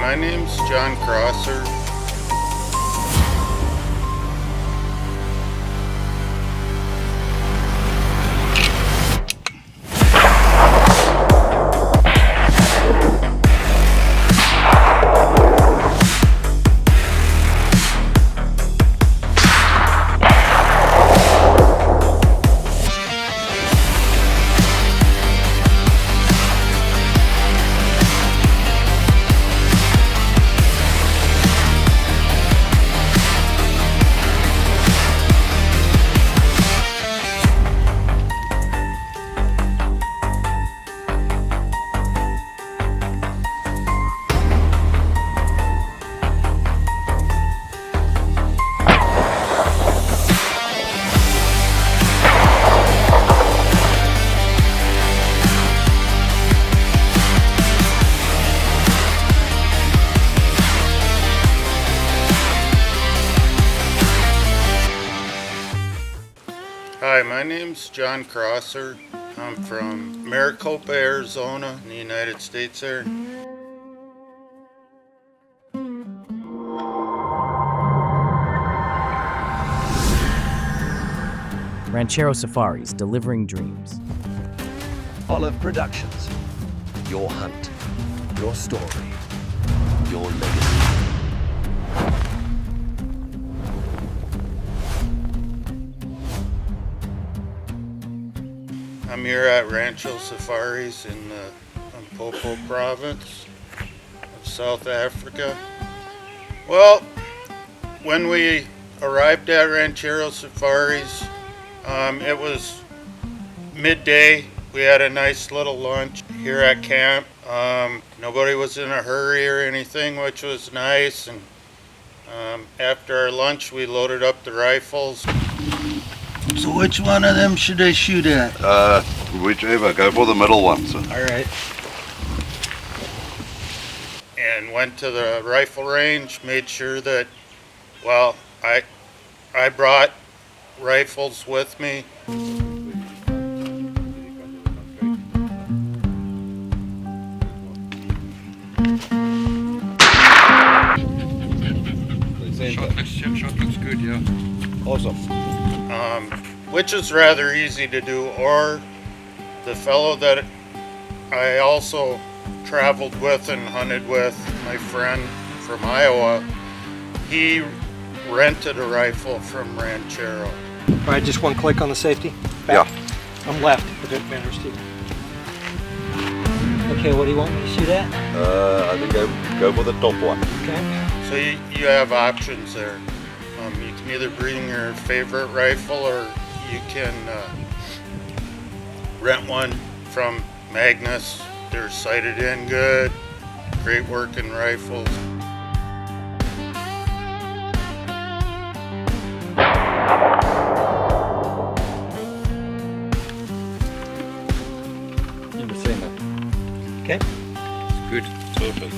my name's John Crosser. Hi, my name's John Crosser. I'm from Maricopa, Arizona, in the United States there. Ranchero Safaris, delivering dreams. Olive Productions. Your hunt, your story, your legacy. I'm here at Ranchero Safaris in the Limpopo province of South Africa. Well, when we arrived at Ranchero Safaris, it was midday. We had a nice little lunch here at camp. Nobody was in a hurry or anything, which was nice. And after our lunch, we loaded up the rifles. So which one of them should I shoot at? Whichever. Go for the middle one. So. All right. And went to the rifle range, made sure that, well, I brought rifles with me. Shot looks good, yeah. Awesome. Which is rather easy to do, or the fellow that I also traveled with and hunted with, my friend from Iowa, he rented a rifle from Ranchero. All right, just one click on the safety. Back. Yeah. I'm left. Better Steve. Okay, what do you want me to shoot at? I think go for the top one. Okay. So you have options there. You can either bring your favorite rifle, or you can rent one from Magnus. They're sighted in good, great working rifles. In the center. Okay. It's good. Perfect.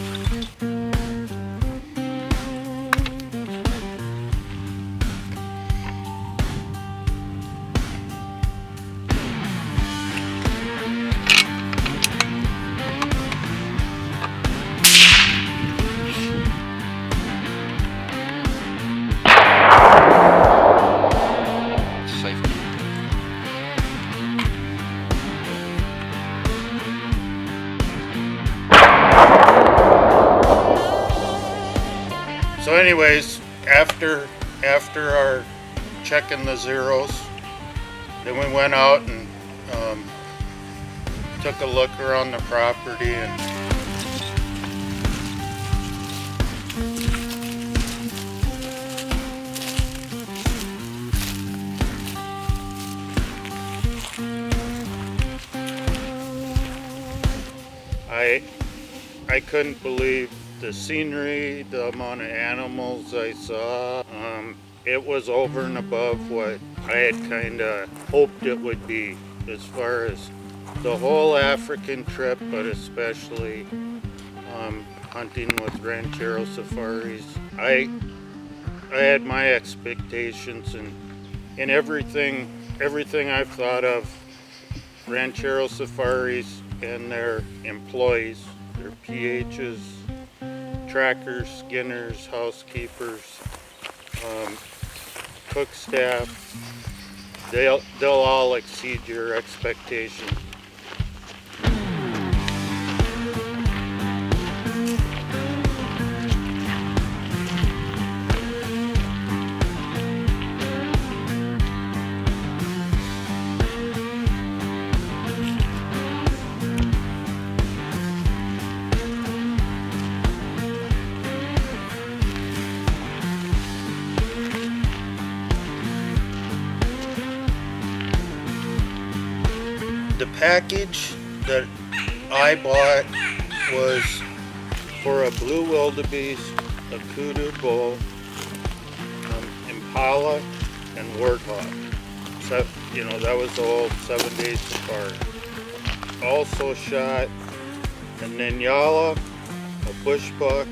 So anyways, after our checking the zeros, then we went out and took a look around the property, and I couldn't believe the scenery, the amount of animals I saw. It was over and above what I had kind of hoped it would be, as far as the whole African trip, but especially hunting with Ranchero Safaris. I had my expectations, and everything I've thought of Ranchero Safaris and their employees, their PHs, trackers, skinners, housekeepers, cook staff. They'll all exceed your expectations. The package that I bought was for a blue wildebeest, a kudu bull, impala, and warthog. So, you know, that was the whole 7-day safari. Also shot a Ninyala, a bushbuck,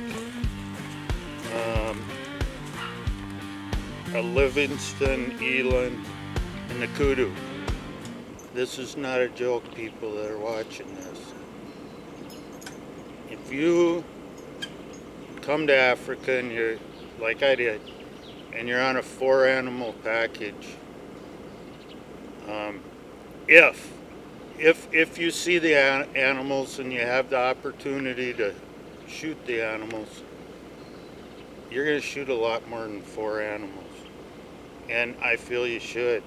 a Livingston, eland, and the kudu. This is not a joke, people that are watching this. If you come to Africa and you're, like I did, and you're on a 4-animal package, if you see the animals and you have the opportunity to shoot the animals, you're going to shoot a lot more than 4 animals. And I feel you should.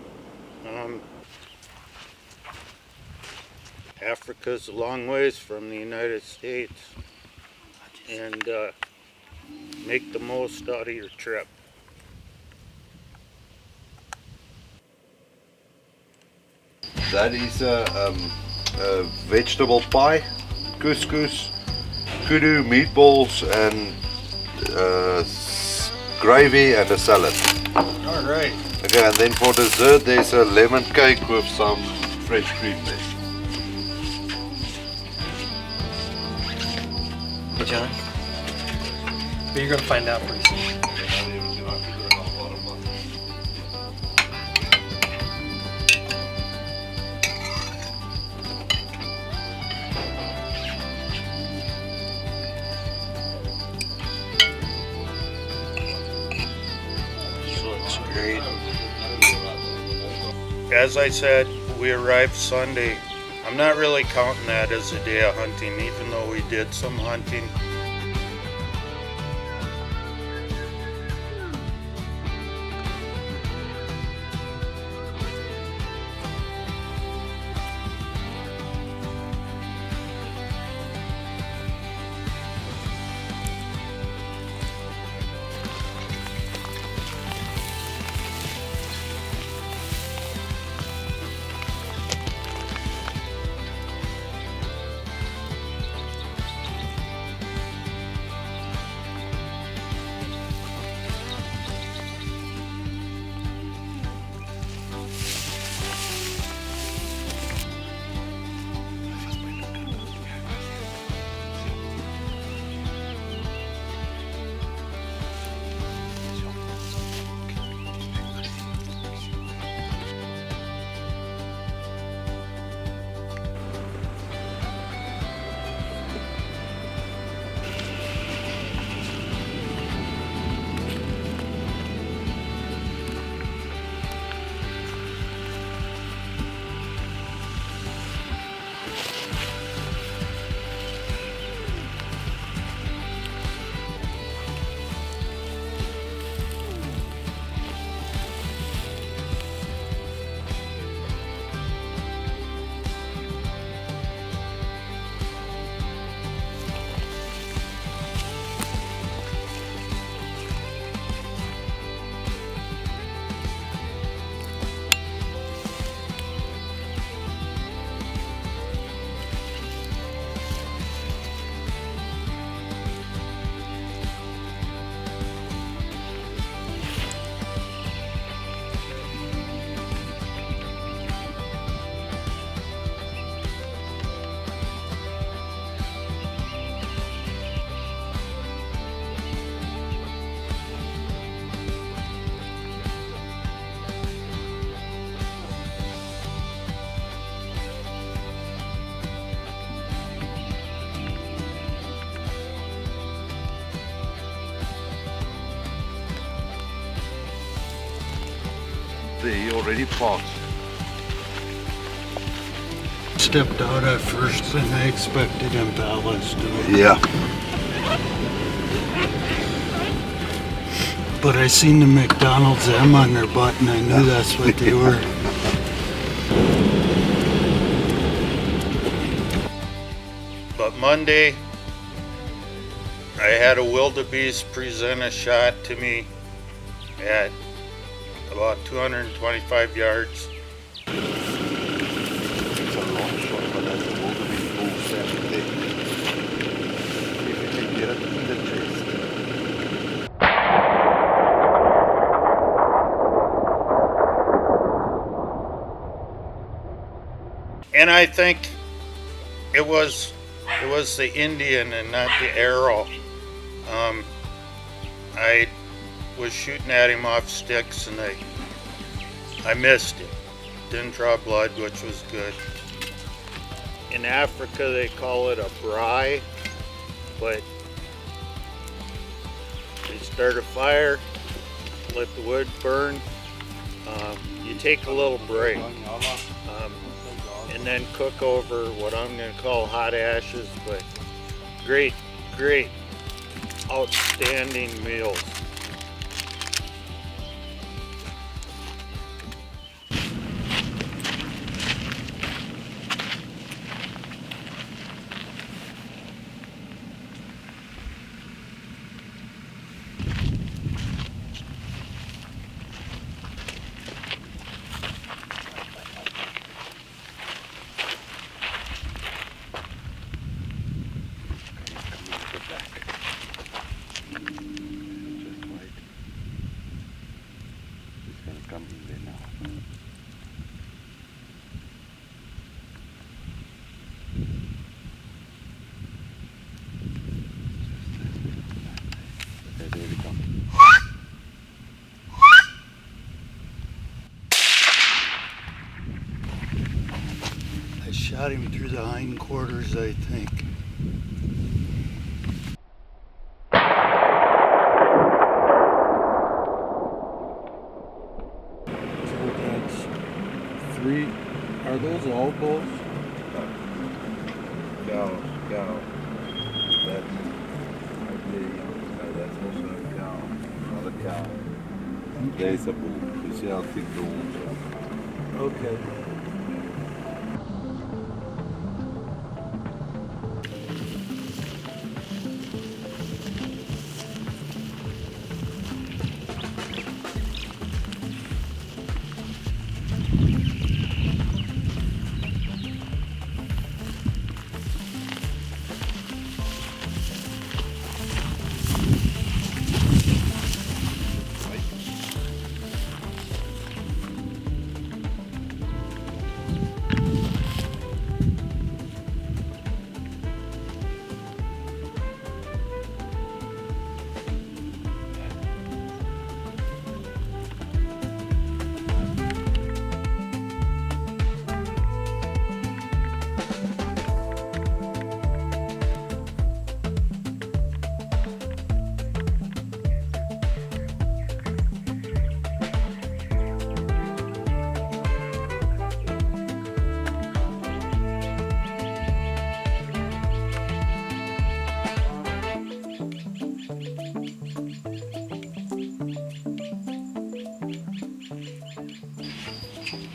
Africa's a long ways from the United States, and make the most out of your trip. That is a vegetable pie, couscous, kudu, meatballs, and gravy and a salad. All right. Okay, and then for dessert there's a lemon cake with some fresh cream there. Hey, John. But you're going to find out pretty soon. Looks great. As I said, we arrived Sunday. I'm not really counting that as a day of hunting, even though we did some hunting. there, he already parked. Stepped out at first and I expected impalas to. Yeah. But I seen the McDonald's M on their butt and I knew that's what they were. But Monday, I had a wildebeest present a shot to me at about 225 yards. It's a long shot, but that's a wildebeest bull standing there. If you can get it in the chest. And I think it was the Indian and not the arrow. I was shooting at him off sticks and I missed it. Didn't draw blood, which was good. In Africa they call it a braai, but you start a fire, let the wood burn. You take a little break. And then cook over what I'm going to call hot ashes, but great, outstanding meals. I shot him through the hindquarters, I think. So that's 3. Are those all bulls? Cow. That's ugly. That's also a cow. Another cow. There's a bull. You see how thick the horns are? Okay.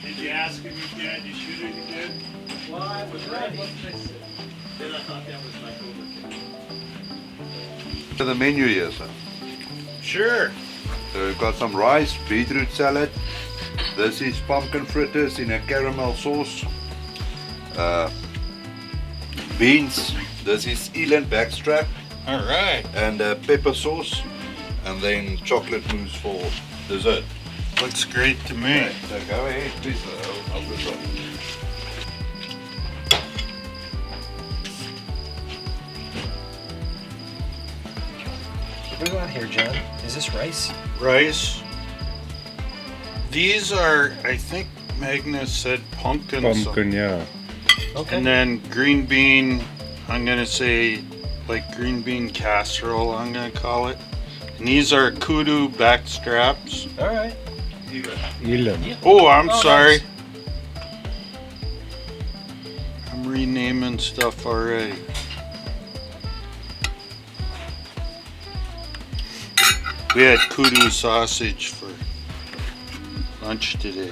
Did you ask him again? Did you shoot it again? Well, I was ready. Then I thought that was like overkill. The menu here, sir. Sure. So we've got some rice, beetroot salad. This is pumpkin fritters in a caramel sauce. Beans. This is eland backstrap All right. and pepper sauce. And then chocolate mousse for dessert. Looks great to me. So go ahead, please. I'll put it. What do we got here, John? Is this rice? Rice. These are, I think Magnus said pumpkin. Pumpkin, yeah. Okay. And then green bean, I'm going to say like green bean casserole, I'm going to call it. And these are kudu back straps. All right. Oh, I'm sorry. I'm renaming stuff already. We had kudu sausage for lunch today.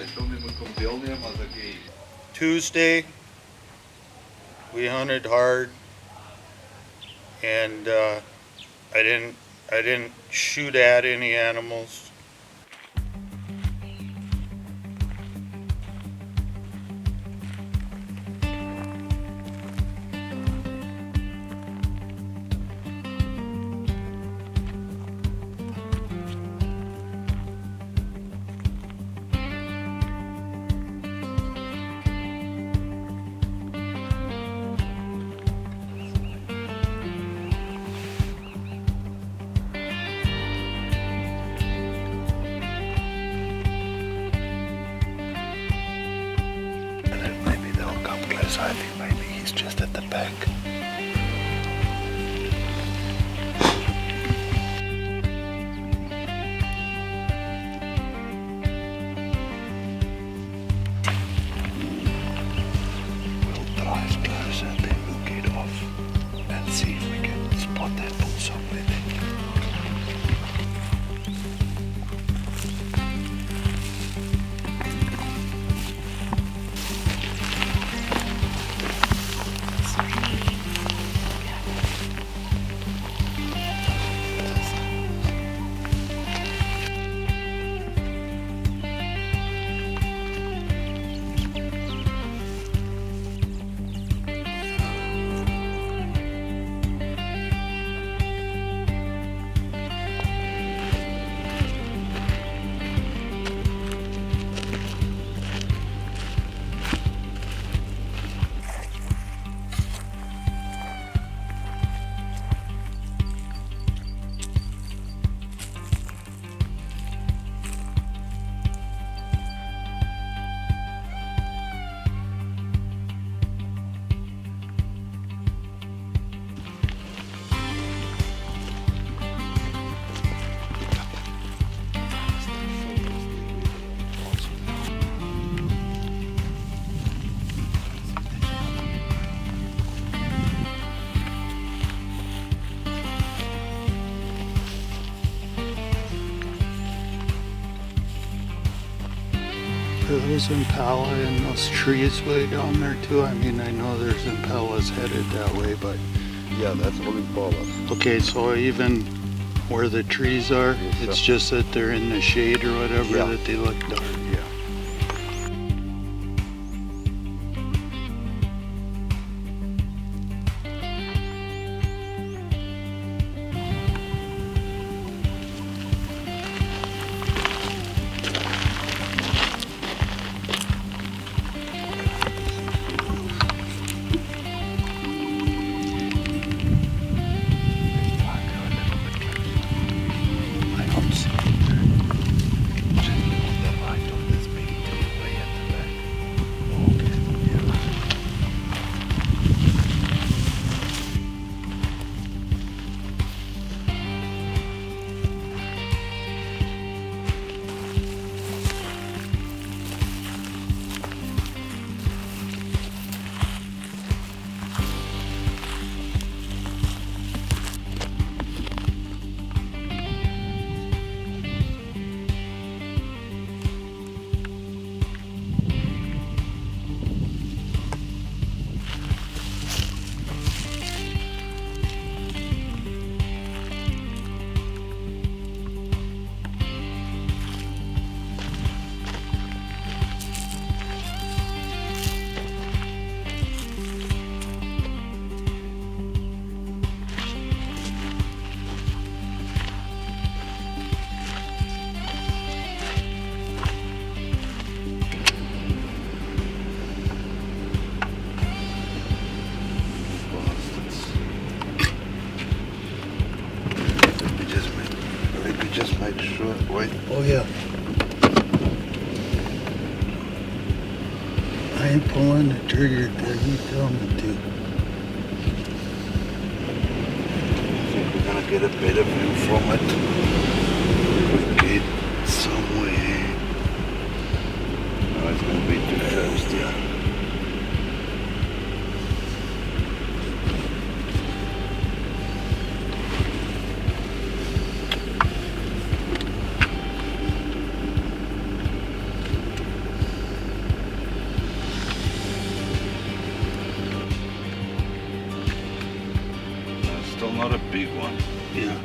Tuesday, we hunted hard, and I didn't shoot at any animals. Maybe they'll come close. I think maybe he's just at the back. We'll drive closer, then we'll get off and see if we can spot that bull somewhere then. There's impala in those trees way down there too. I mean, I know there's impalas headed that way, but Yeah, that's all impala. okay, so even where the trees are, Yes, it's sir. just that they're in the shade or whatever Yeah. that they look dark. Yeah. Just make sure. Wait. Oh yeah. I ain't pulling the trigger till you tell me to. I think we're gonna get a better view from it. We get somewhere. big one. Yeah.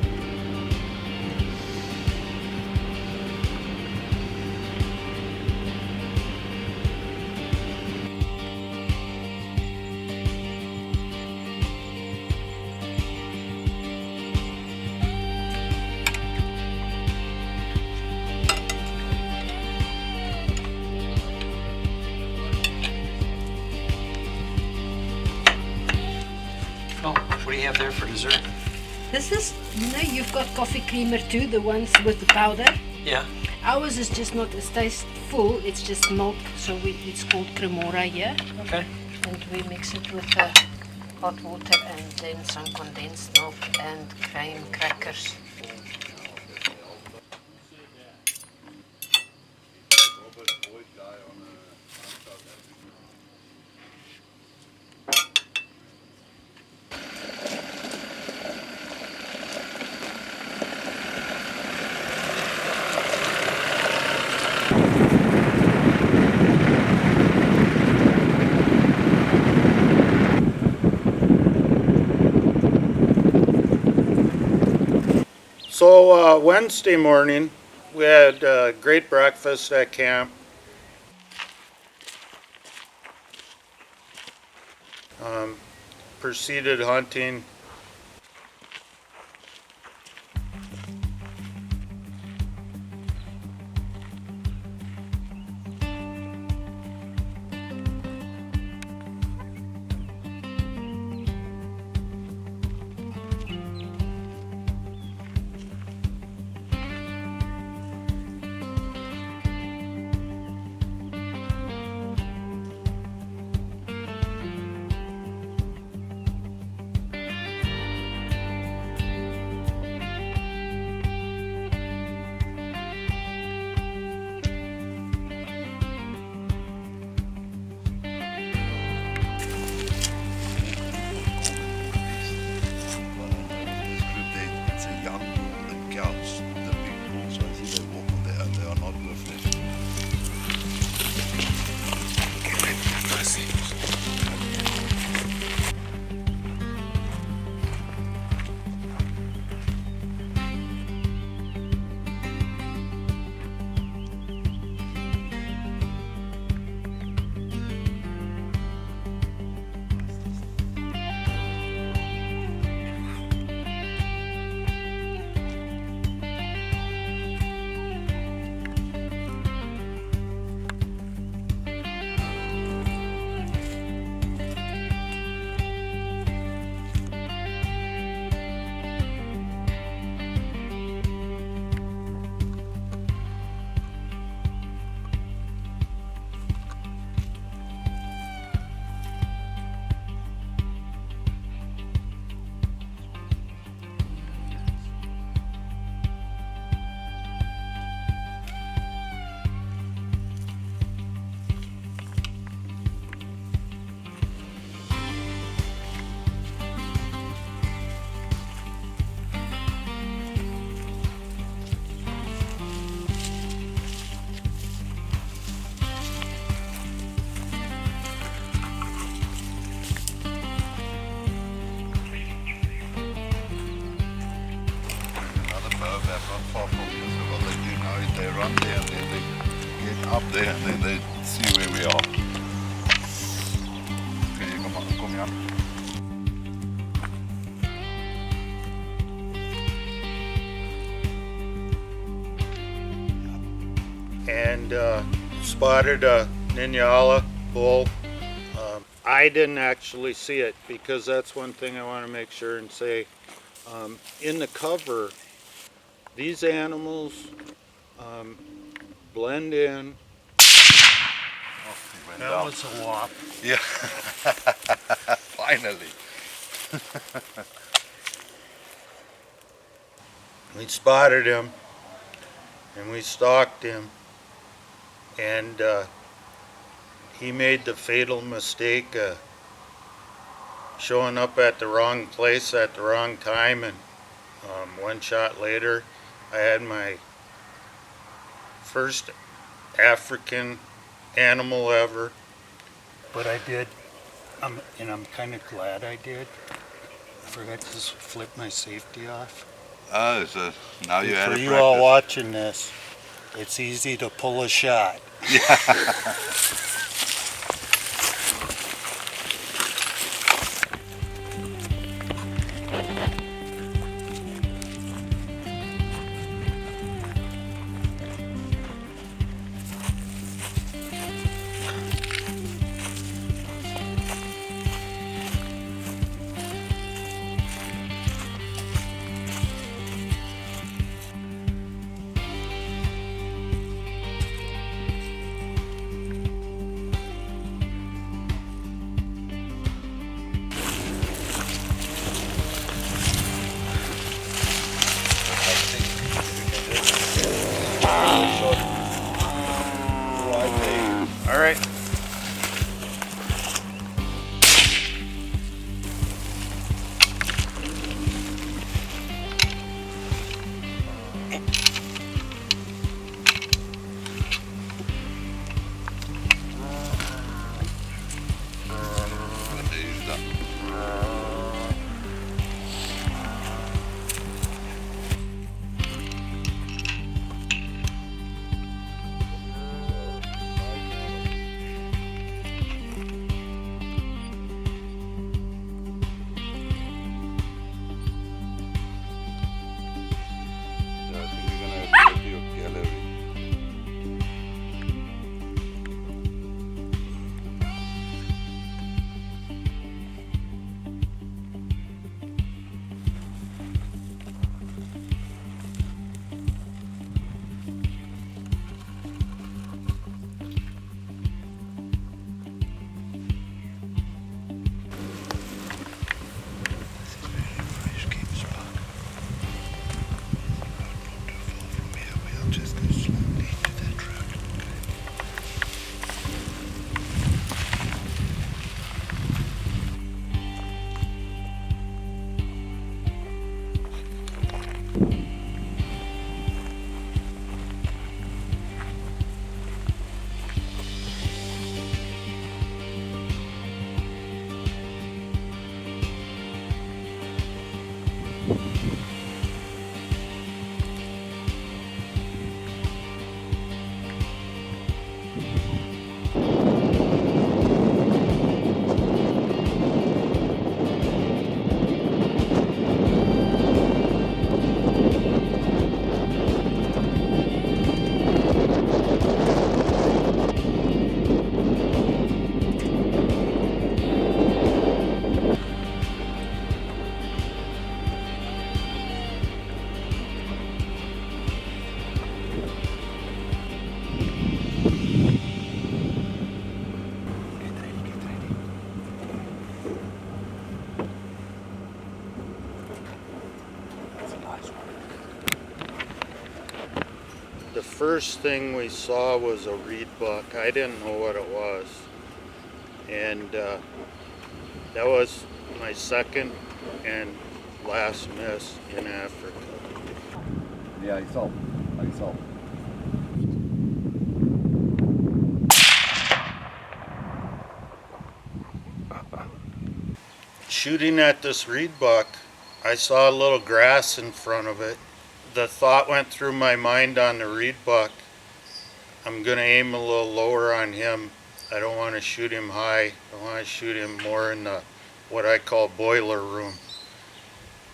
Oh, what do you have there for dessert? This is, you've got coffee creamer too, the ones with the powder. Yeah. Ours is just not, it stays full, it's just milk, so it's called cremora here. Okay. And we mix it with hot water and then some condensed milk and cream crackers. So Wednesday morning, we had a great breakfast at camp. Proceeded hunting. This group, it's a young bull that counts the big bulls. So I see they walk on their own. They are not with them. Another baobab not far from here. So what they do now is they run there and then they get up there and then they see where we are. Okay, kom Jan. And spotted a Ninyala bull. I didn't actually see it because that's one thing I want to make sure and say. In the cover, these animals blend in. Oh, he went That down. was a whop. Yeah. Finally. We spotted him and we stalked him, and he made the fatal mistake of showing up at the wrong place at the wrong time, and one shot later I had my first African animal ever. But I did, and I'm kind of glad I did. forgot to flip my safety off. Oh, so now you had For to you all practice. watching this, it's easy to pull a shot. All right. I think we're gonna have to go to your gallery. The first thing we saw was a reed buck. I didn't know what it was. And that was my second and last miss in Africa. Yeah, I saw. Shooting at this reed buck, I saw a little grass in front of it. The thought went through my mind on the reed buck, I'm gonna aim a little lower on him. I don't want to shoot him high. I want to shoot him more in the what I call boiler room.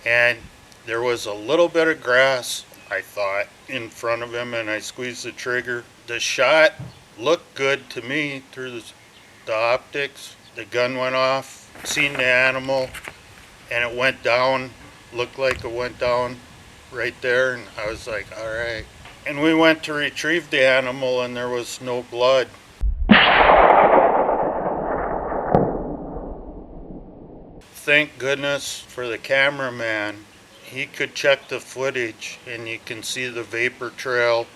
And there was a little bit of grass, I thought, in front of him, and I squeezed the trigger. The shot looked good to me through the optics. The gun went off, seen the animal, and it went down, looked like it went down right there, and I was like, all right. And we went to retrieve the animal, and there was no blood. Thank goodness for the cameraman. He could check the footage, and you can see the vapor trail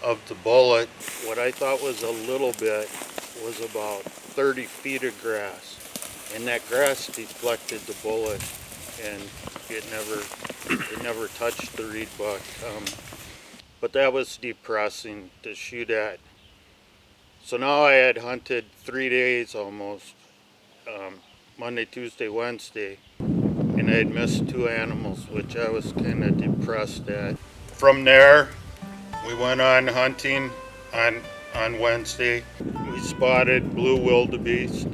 of the bullet. What I thought was a little bit was about 30 feet of grass, and that grass deflected the bullet, and it never touched the reed buck. But that was depressing to shoot at. So now I had hunted 3 days almost, Monday, Tuesday, Wednesday. and I'd missed 2 animals, which I was kind of depressed at. From there, we went on hunting on Wednesday. We spotted blue wildebeest.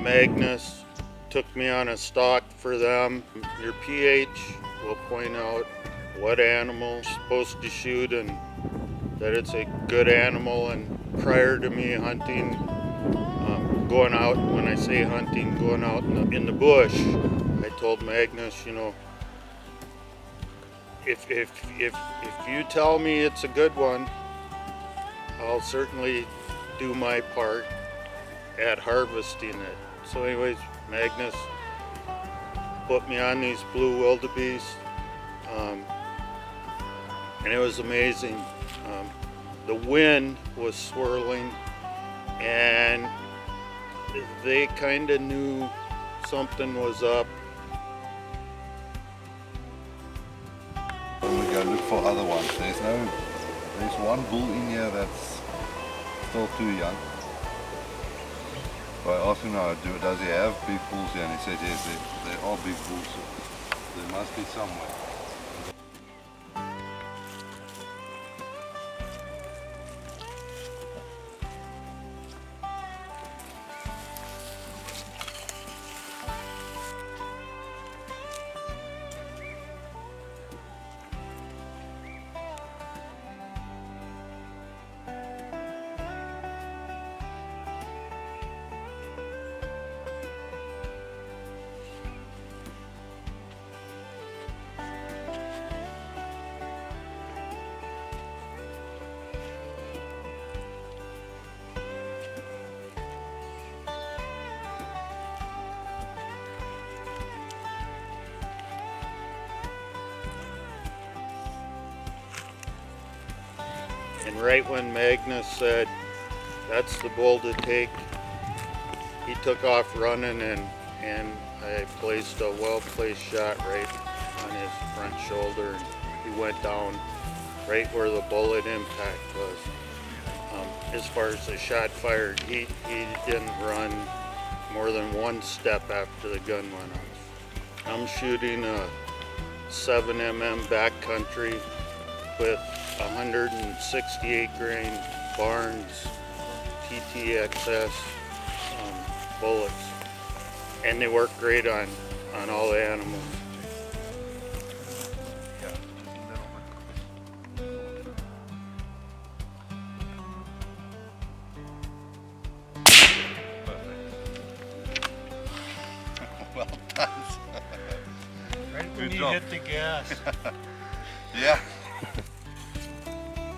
Magnus took me on a stalk for them. Your pH will point out what animal you're supposed to shoot and that it's a good animal. And prior to me hunting, going out, when I say hunting, going out in the bush, I told Magnus, you know, if you tell me it's a good one, I'll certainly do my part at harvesting it. So anyways, Magnus put me on these blue wildebeest, and it was amazing. The wind was swirling, and they kind of knew something was up. When we go look for other ones, there's one bull in here that's still too young. So I asked him now, does he have big bulls here? And he said yes, there are big bulls. There must be somewhere. And right when Magnus said, that's the bull to take, he took off running, and I placed a well-placed shot right on his front shoulder. He went down right where the bullet impact was. As far as the shot fired, he didn't run more than 1 step after the gun went off. I'm shooting a 7mm backcountry with 168 grain Barnes TTXS bullets, and they work great on all the animals. Well done. Right when Good you job. hit the gas. Yeah.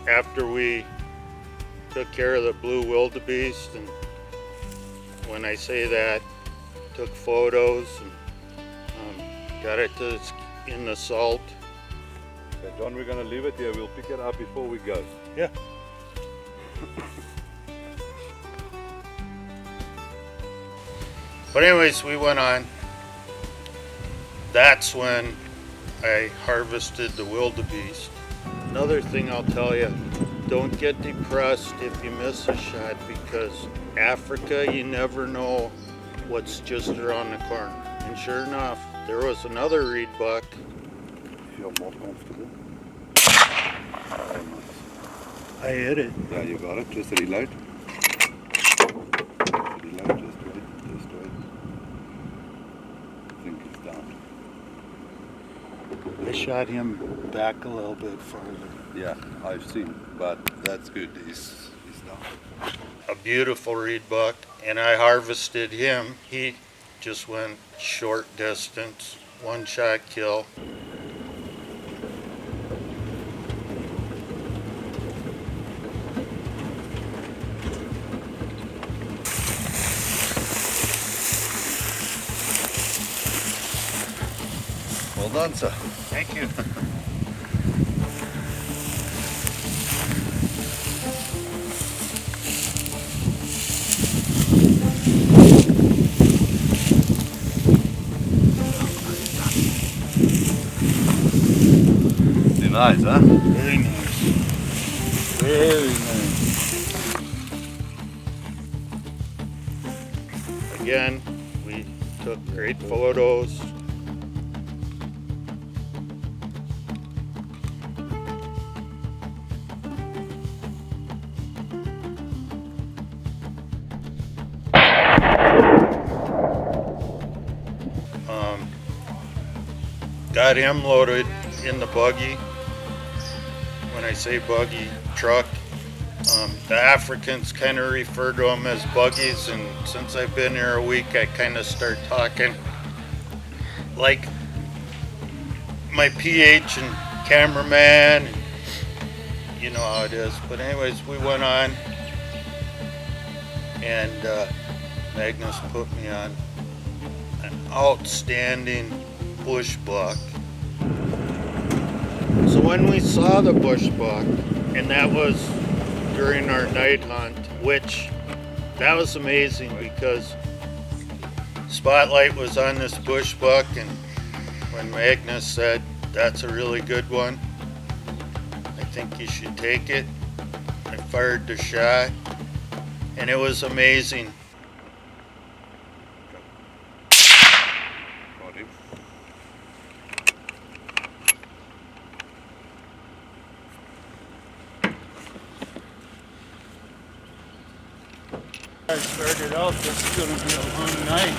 After we took care of the blue wildebeest, and when I say that, took photos and got it in the salt. Okay, John, we're going to leave it here. We'll pick it up before we go. Yeah. But anyways, we went on. That's when I harvested the wildebeest. Another thing I'll tell you, don't get depressed if you miss a shot, because Africa, you never know what's just around the corner. And sure enough, there was another reed buck. Feel more comfortable. I hit it. Yeah, you got it. Just reload. Reload, just wait. I think it's down. I shot him back a little bit farther. Yeah, I've seen, but that's good. He's down. A beautiful reed buck, and I harvested him. He just went short distance, 1-shot kill. Well done, sir. Thank you. Very nice, huh? Very nice. Very nice. Again, we took great photos. got him loaded in the buggy. When I say buggy, truck. The Africans kind of refer to them as buggies, and since I've been here a week, I kind of start talking like my PH and cameraman, and you know how it is. But anyways, we went on, and Magnus put me on an outstanding bush buck. So when we saw the bush buck, and that was during our night hunt, which that was amazing because spotlight was on this bush buck, and when Magnus said that's a really good one, I think you should take it, I fired the shot, and it was amazing. Got him. I started out, this is going to be a long night.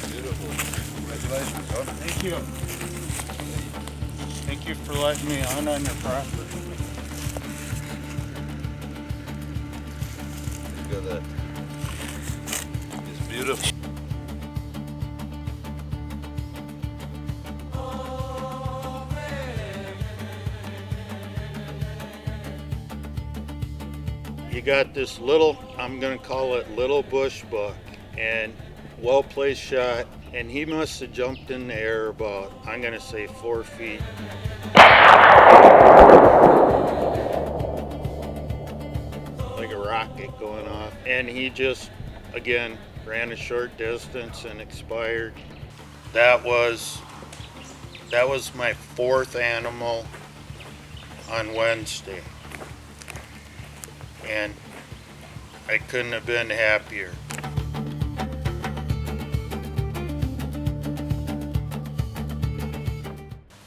Beautiful. Congratulations, son. Thank you. Thank you for letting me on your property. Look at that. It's beautiful. You got this little, I'm gonna call it little bush buck, and well placed shot, and he must have jumped in the air about, I'm gonna say 4 feet. Like a rocket going off, and he just, again, ran a short distance and expired. That was my 4th animal on Wednesday. And I couldn't have been happier.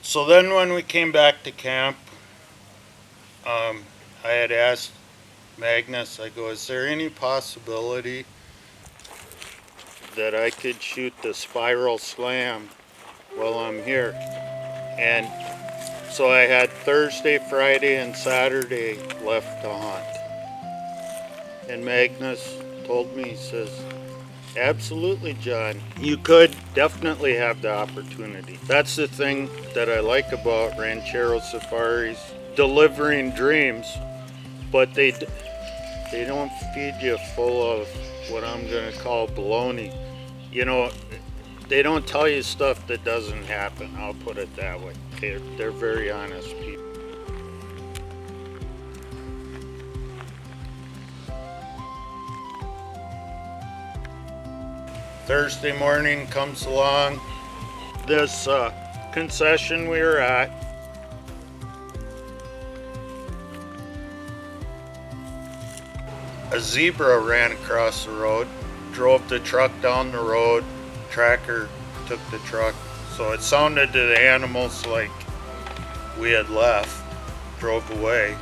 So then when we came back to camp, I had asked Magnus, I go, is there any possibility that I could shoot the spiral slam while I'm here? And so I had Thursday, Friday, and Saturday left to hunt. And Magnus told me, he says, absolutely, John. You could definitely have the opportunity. That's the thing that I like about Ranchero Safaris, delivering dreams, but they don't feed you full of what I'm gonna call baloney. You know, they don't tell you stuff that doesn't happen. I'll put it that way. They're very honest people. Thursday morning comes along. This concession we were at, a zebra ran across the road, drove the truck down the road, tracker took the truck. So it sounded to the animals like we had left, drove away,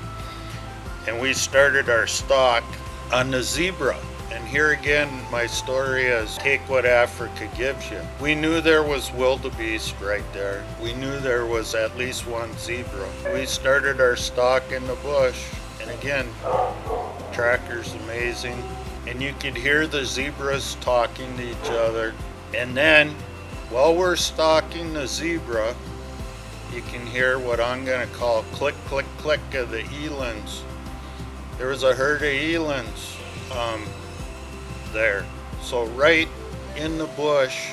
and we started our stalk on the zebra. And here again, my story is take what Africa gives you. We knew there was wildebeest right there. We knew there was at least one zebra. We started our stalk in the bush, and again, tracker's amazing. And you could hear the zebras talking to each other. And then, while we're stalking the zebra, you can hear what I'm gonna call click, click, click of the elands. There was a herd of elands there. So right in the bush,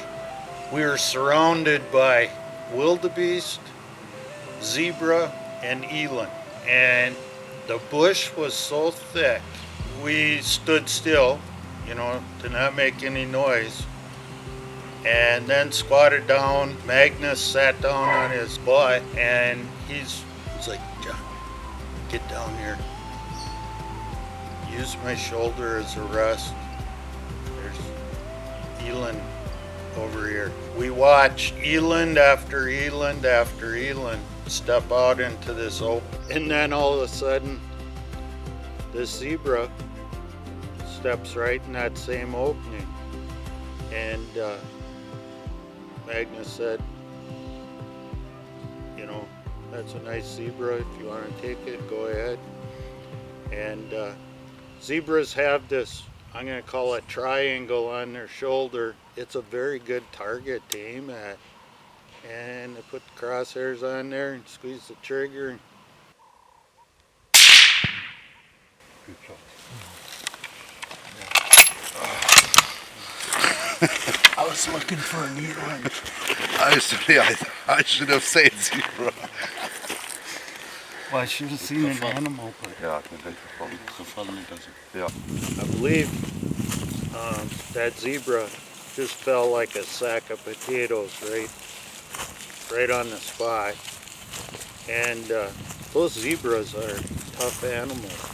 we were surrounded by wildebeest, zebra, and eland. And the bush was so thick, we stood still, you know, to not make any noise. And then squatted down. Magnus sat down on his butt, and he's like, John, get down here. Use my shoulder as a rest. There's eland over here. We watch eland after eland after eland step out into this open, and then all of a sudden this zebra steps right in that same opening. And Magnus said, you know, that's a nice zebra. If you want to take it, go ahead. And zebras have this, I'm going to call it triangle on their shoulder. It's a very good target to aim at. And they put the crosshairs on there and squeeze the trigger. And Good shot. I was looking for a neat one. I should have said zebra. well, I should have seen an animal, but Ja, ik ben even van. Ja. I believe that zebra just fell like a sack of potatoes right on the spot. And those zebras are tough animals.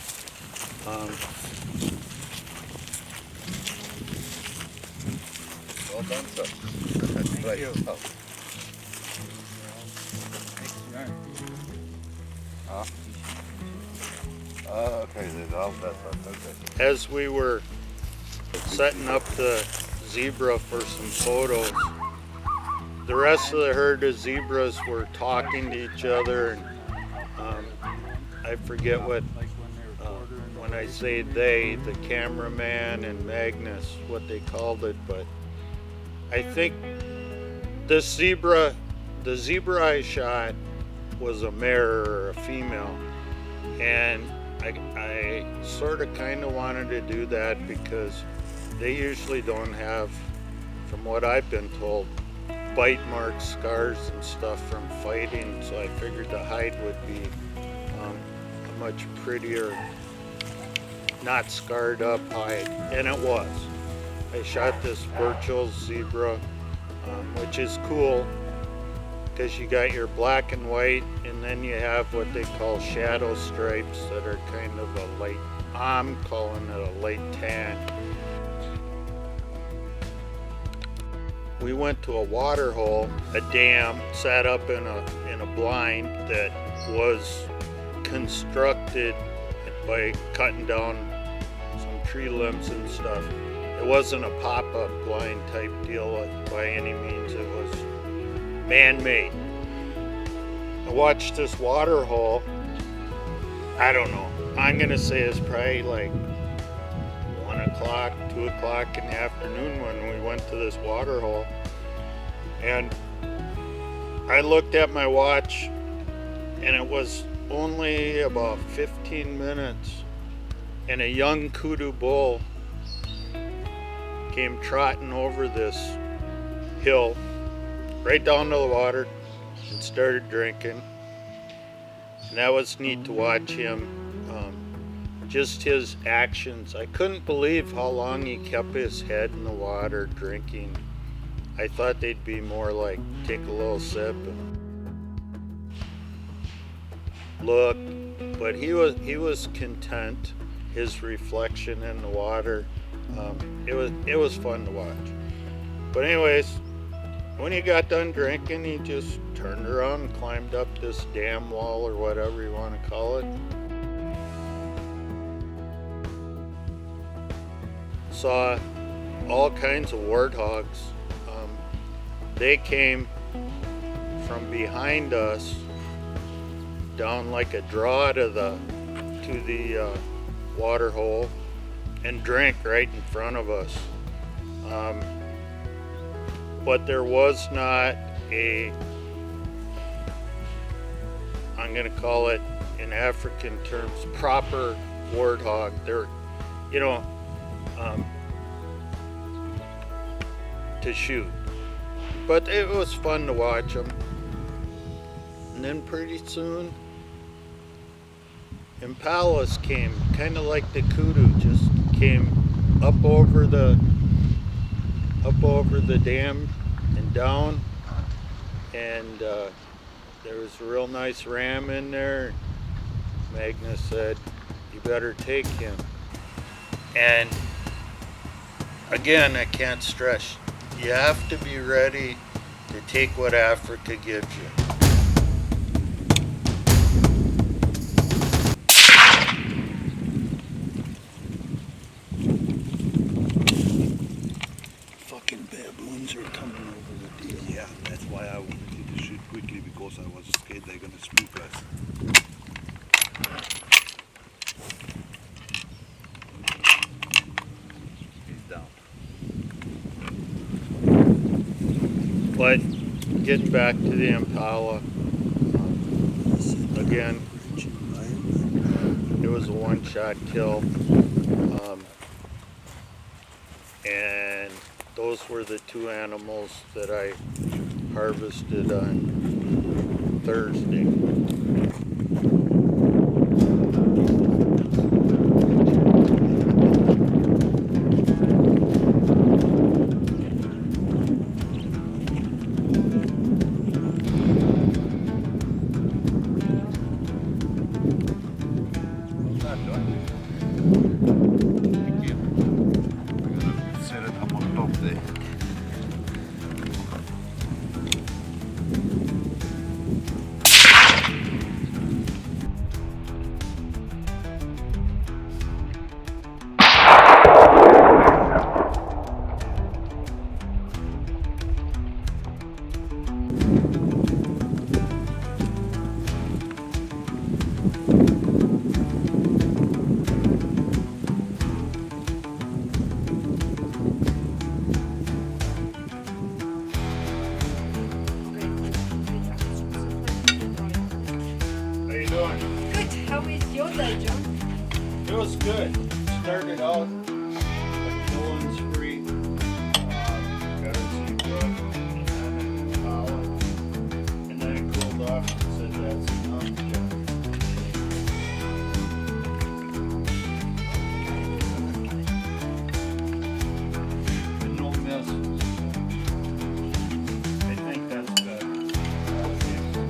Well done, sir. That's right. Oh. Okay, that's okay. As we were setting up the zebra for some photos, the rest of the herd of zebras were talking to each other, and I forget what, when I say they, the cameraman and Magnus, what they called it, but I think the zebra I shot was a mare or a female, and I sort of kind of wanted to do that because they usually don't have, from what I've been told, bite marks, scars and stuff from fighting, so I figured the hide would be a much prettier, not scarred up hide, and it was. I shot this Burchell's zebra, which is cool because you got your black and white, and then you have what they call shadow stripes that are kind of a light, I'm calling it a light tan. We went to a water hole, a dam, sat up in a blind that was constructed by cutting down some tree limbs and stuff. It wasn't a pop-up blind type deal by any means. It was man-made. I watched this water hole. I don't know. I'm gonna say it's probably like 1 o'clock, 2 o'clock in the afternoon when we went to this water hole. And I looked at my watch, and it was only about 15 minutes, and a young kudu bull came trotting over this hill right down to the water and started drinking. And that was neat to watch him, just his actions. I couldn't believe how long he kept his head in the water drinking. I thought they'd be more like take a little sip and look, but he was content. His reflection in the water, it was fun to watch. But anyways, when he got done drinking, he just turned around and climbed up this dam wall or whatever you want to call it. Saw all kinds of warthogs. They came from behind us down like a draw to the water hole and drank right in front of us. But there was not a, I'm going to call it in African terms, proper warthog. They're, to shoot. But it was fun to watch them. And then pretty soon, impalas came, kind of like the kudu, just came up over the dam and down. And there was a real nice ram in there. Magnus said, "You better take him." And again, I can't stress You have to be ready to take what Africa gives you. Fucking baboons are coming over the deal. Yeah, that's why I wanted you to shoot quickly, because I was scared they're gonna spook us. He's down. But getting back to the Impala, again, it was a one-shot kill, and those were the two animals that I harvested on Thursday. Set it up on top there. How you doing? Good. How is your day, John? It was good. Started out at Dillon's Free, got a zebra, and then an Impala, and then it cooled off and said that's enough. And no misses. I think that's good.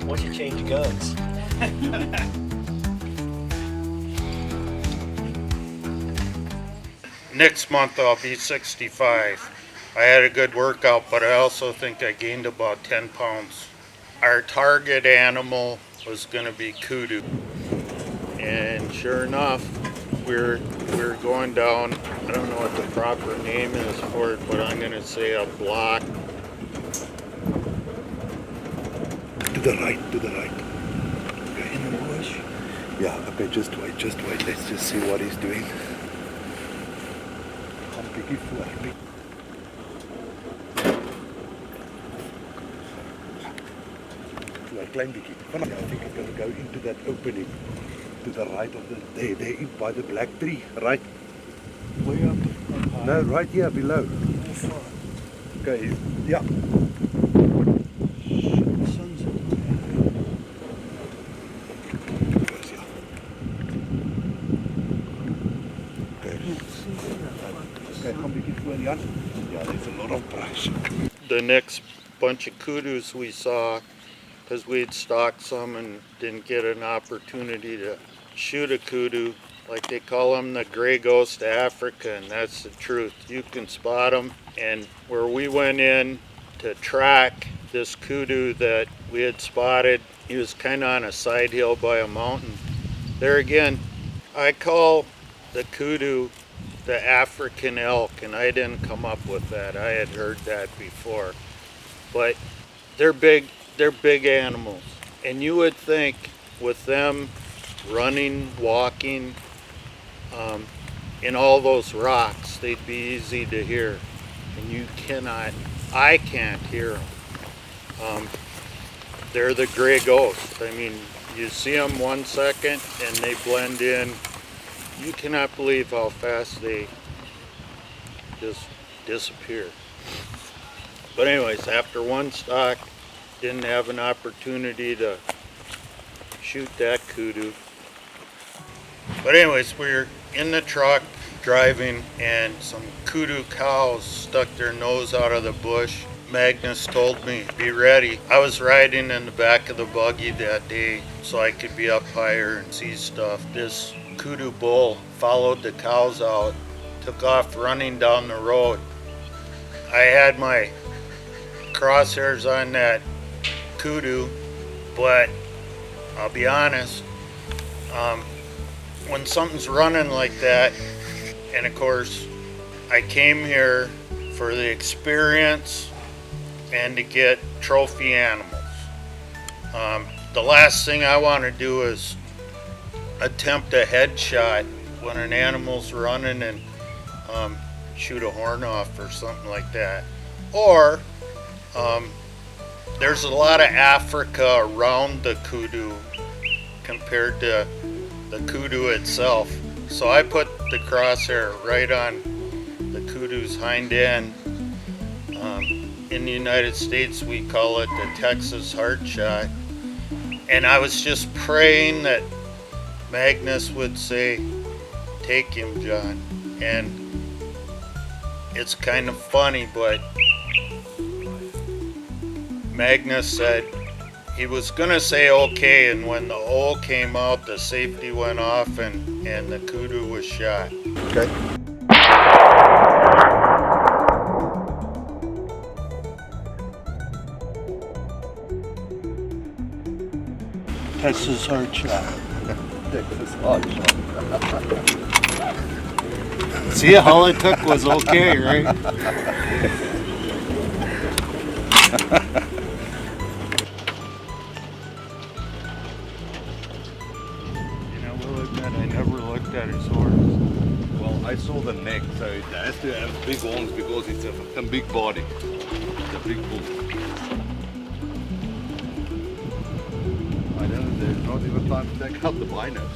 Once you change guns. Next month I'll be 65. I had a good workout, but I also think I gained about 10 pounds. Our target animal was going to be kudu. And sure enough, we're going down, I don't know what the proper name is for it, but I'm going to say a block. To the right, to the right. Okay, in the bush. Yeah, okay, just wait, just wait. Let's just see what he's doing. Kom bietjie voor. So a klein bietjie. I think it's gonna go into that opening to the right of the there by the black tree, right? Way up high. No, right here below. Okay, yeah. Yeah, there's a lot of brush. The next bunch of kudus we saw, because we'd stalked some and didn't get an opportunity to shoot a kudu, like they call them the gray ghost of Africa, and that's the truth. You can spot them, and where we went in to track this kudu that we had spotted, he was kind of on a side hill by a mountain. There again, I call the kudu the African elk, and I didn't come up with that. I had heard that before. But they're big animals. And you would think with them running, walking, in all those rocks, they'd be easy to hear. And you cannot, I can't hear them. They're the gray ghost. I mean, you see them 1 second and they blend in. You cannot believe how fast they just disappear. But anyways, after one stalk, didn't have an opportunity to shoot that kudu. But anyways, we're in the truck driving, and some kudu cows stuck their nose out of the bush. Magnus told me, be ready. I was riding in the back of the buggy that day so I could be up higher and see stuff. This kudu bull followed the cows out, took off running down the road. I had my crosshairs on that kudu, but I'll be honest, when something's running like that, and of course I came here for the experience and to get trophy animals. The last thing I want to do is attempt a headshot when an animal's running and shoot a horn off or something like that. Or there's a lot of Africa around the kudu compared to the kudu itself. So I put the crosshair right on the kudu's hind end. In the United States we call it the Texas heart shot. And I was just praying that Magnus would say, "Take him, John." And it's kind of funny, but Magnus said he was gonna say okay, and when the O came out, the safety went off and the kudu was shot. Okay. Texas hard shot. Texas hard shot. See, all it took was okay, right? And I will admit, I never looked at his horns. Well, I saw the neck, so it has to have big horns because it's a big body. It's a big bull. I don't know, there's not even time to take out the binos.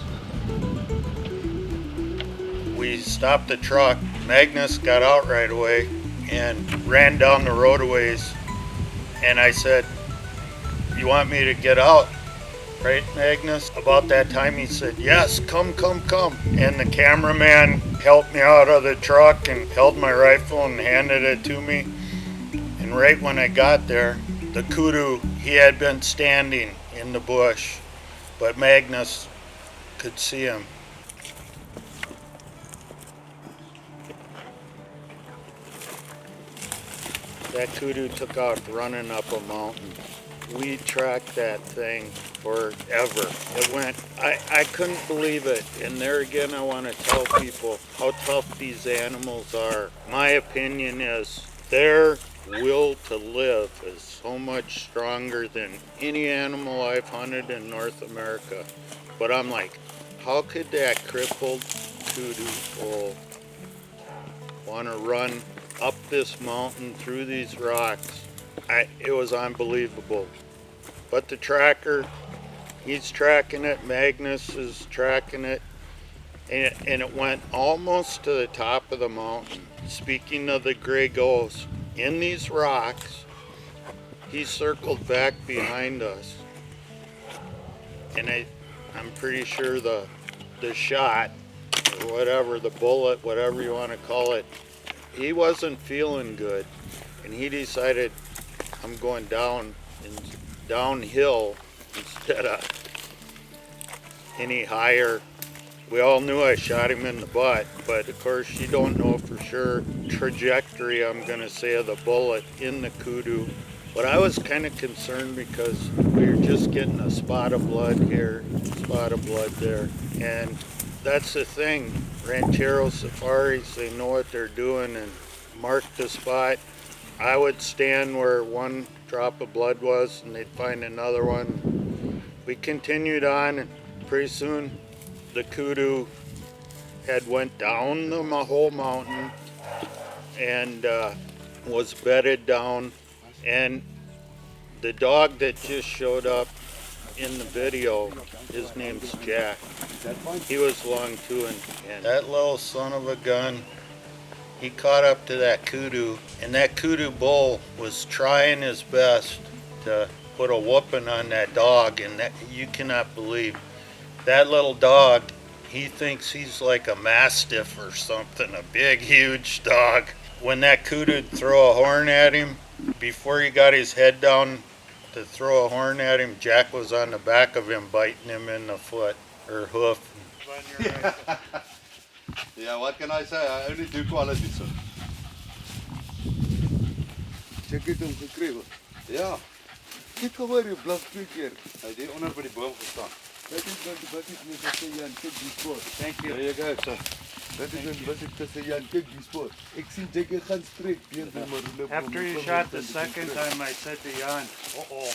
We stopped the truck. Magnus got out right away and ran down the roadways. And I said, "You want me to get out, right, Magnus?" About that time he said, "Yes, come, come, come." And the cameraman helped me out of the truck and held my rifle and handed it to me. And right when I got there, the kudu, he had been standing in the bush, but Magnus could see him. That kudu took off running up a mountain. We tracked that thing forever. It went, I couldn't believe it. And there again, I want to tell people how tough these animals are. My opinion is their will to live is so much stronger than any animal I've hunted in North America. But I'm like, how could that crippled kudu bull want to run up this mountain through these rocks? It was unbelievable. But the tracker, he's tracking it, Magnus is tracking it, and it went almost to the top of the mountain. Speaking of the gray ghost, in these rocks, he circled back behind us. And I'm pretty sure the shot, or whatever, the bullet, whatever you want to call it, he wasn't feeling good, and he decided, I'm going downhill instead of any higher. We all knew I shot him in the butt, but of course you don't know for sure trajectory, I'm going to say, of the bullet in the kudu. But I was kind of concerned because we were just getting a spot of blood here, spot of blood there, and that's the thing. Ranchero Safaris, they know what they're doing and mark the spot. I would stand where one drop of blood was and they'd find another one. We continued on, and pretty soon the kudu had went down the whole mountain and was bedded down. And the dog that just showed up in the video, his name's Jack. He was along too, and that little son of a gun, he caught up to that kudu, and that kudu bull was trying his best to put a whooping on that dog, and that, you cannot believe, that little dog, he thinks he's like a mastiff or something, a big, huge dog. When that kudu'd throw a horn at him, before he got his head down to throw a horn at him, Jack was on the back of him, biting him in the foot or hoof. Yeah, what can I say? I only do quality, sir. Jy het hom gekry hoor. Ja, Kyk gehoor jy blaf 2 keer. hy het hier onder by die boom gestaan. Wat is met tussen Jan, kyk die spoor. Thank you. There you go, sir. Wat is tussen Jan, kyk die spoor. Ek sien jy gaan strek teen hom maar After you shot the second time, I said to Jan, uh-oh,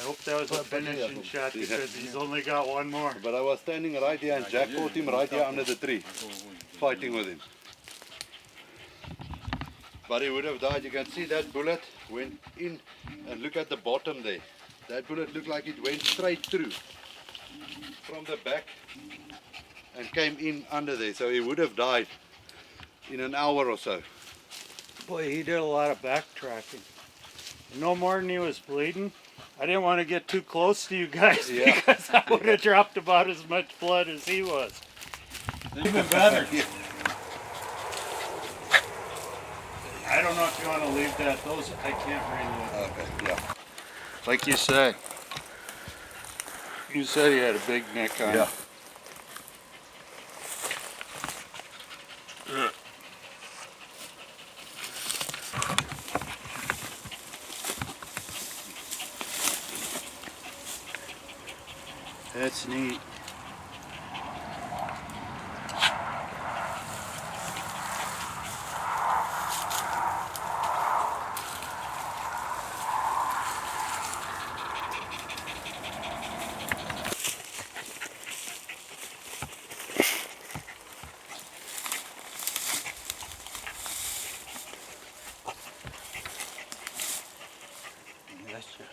I hope that was a finishing shot because he's only got one more. But I was standing right here and Jack caught him right here under the tree, fighting with him. But he would have died. You can see that bullet went in, and look at the bottom there. That bullet looked like it went straight through from the back and came in under there. So he would have died in an hour or so. Boy, he did a lot of backtracking. No more than he was bleeding. I didn't want to get too close to you guys Yeah. because I would have dropped about as much blood as he was. Even better. I don't know if you want to leave that. Those I can't reload. Okay, yeah. Like you said. You said he had a big neck on Yeah. him. That's neat. Gotcha.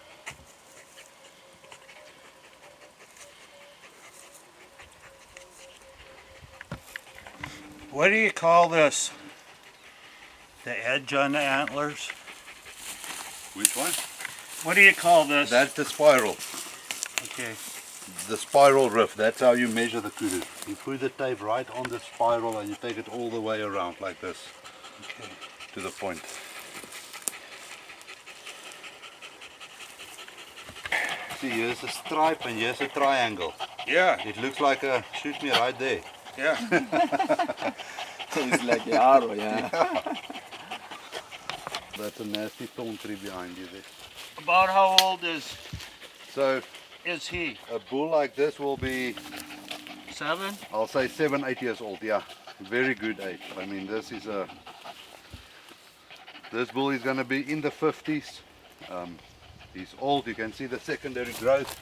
What do you call this? The edge on the antlers? Which one? What do you call this? That's the spiral. Okay. The spiral rift. That's how you measure the kudu. You put the tape right on the spiral and you take it all the way around like this. Okay. To the point. See, here's a stripe and here's a triangle. Yeah. It looks like a shoot me right there. Yeah. It's like an arrow, yeah. That's a nasty thorn tree behind you there. About how old So is he? a bull like this will be, 7? I'll say 7, 8 years old. Yeah, very good age. I mean, this bull is going to be in the 50s. He's old. You can see the secondary growth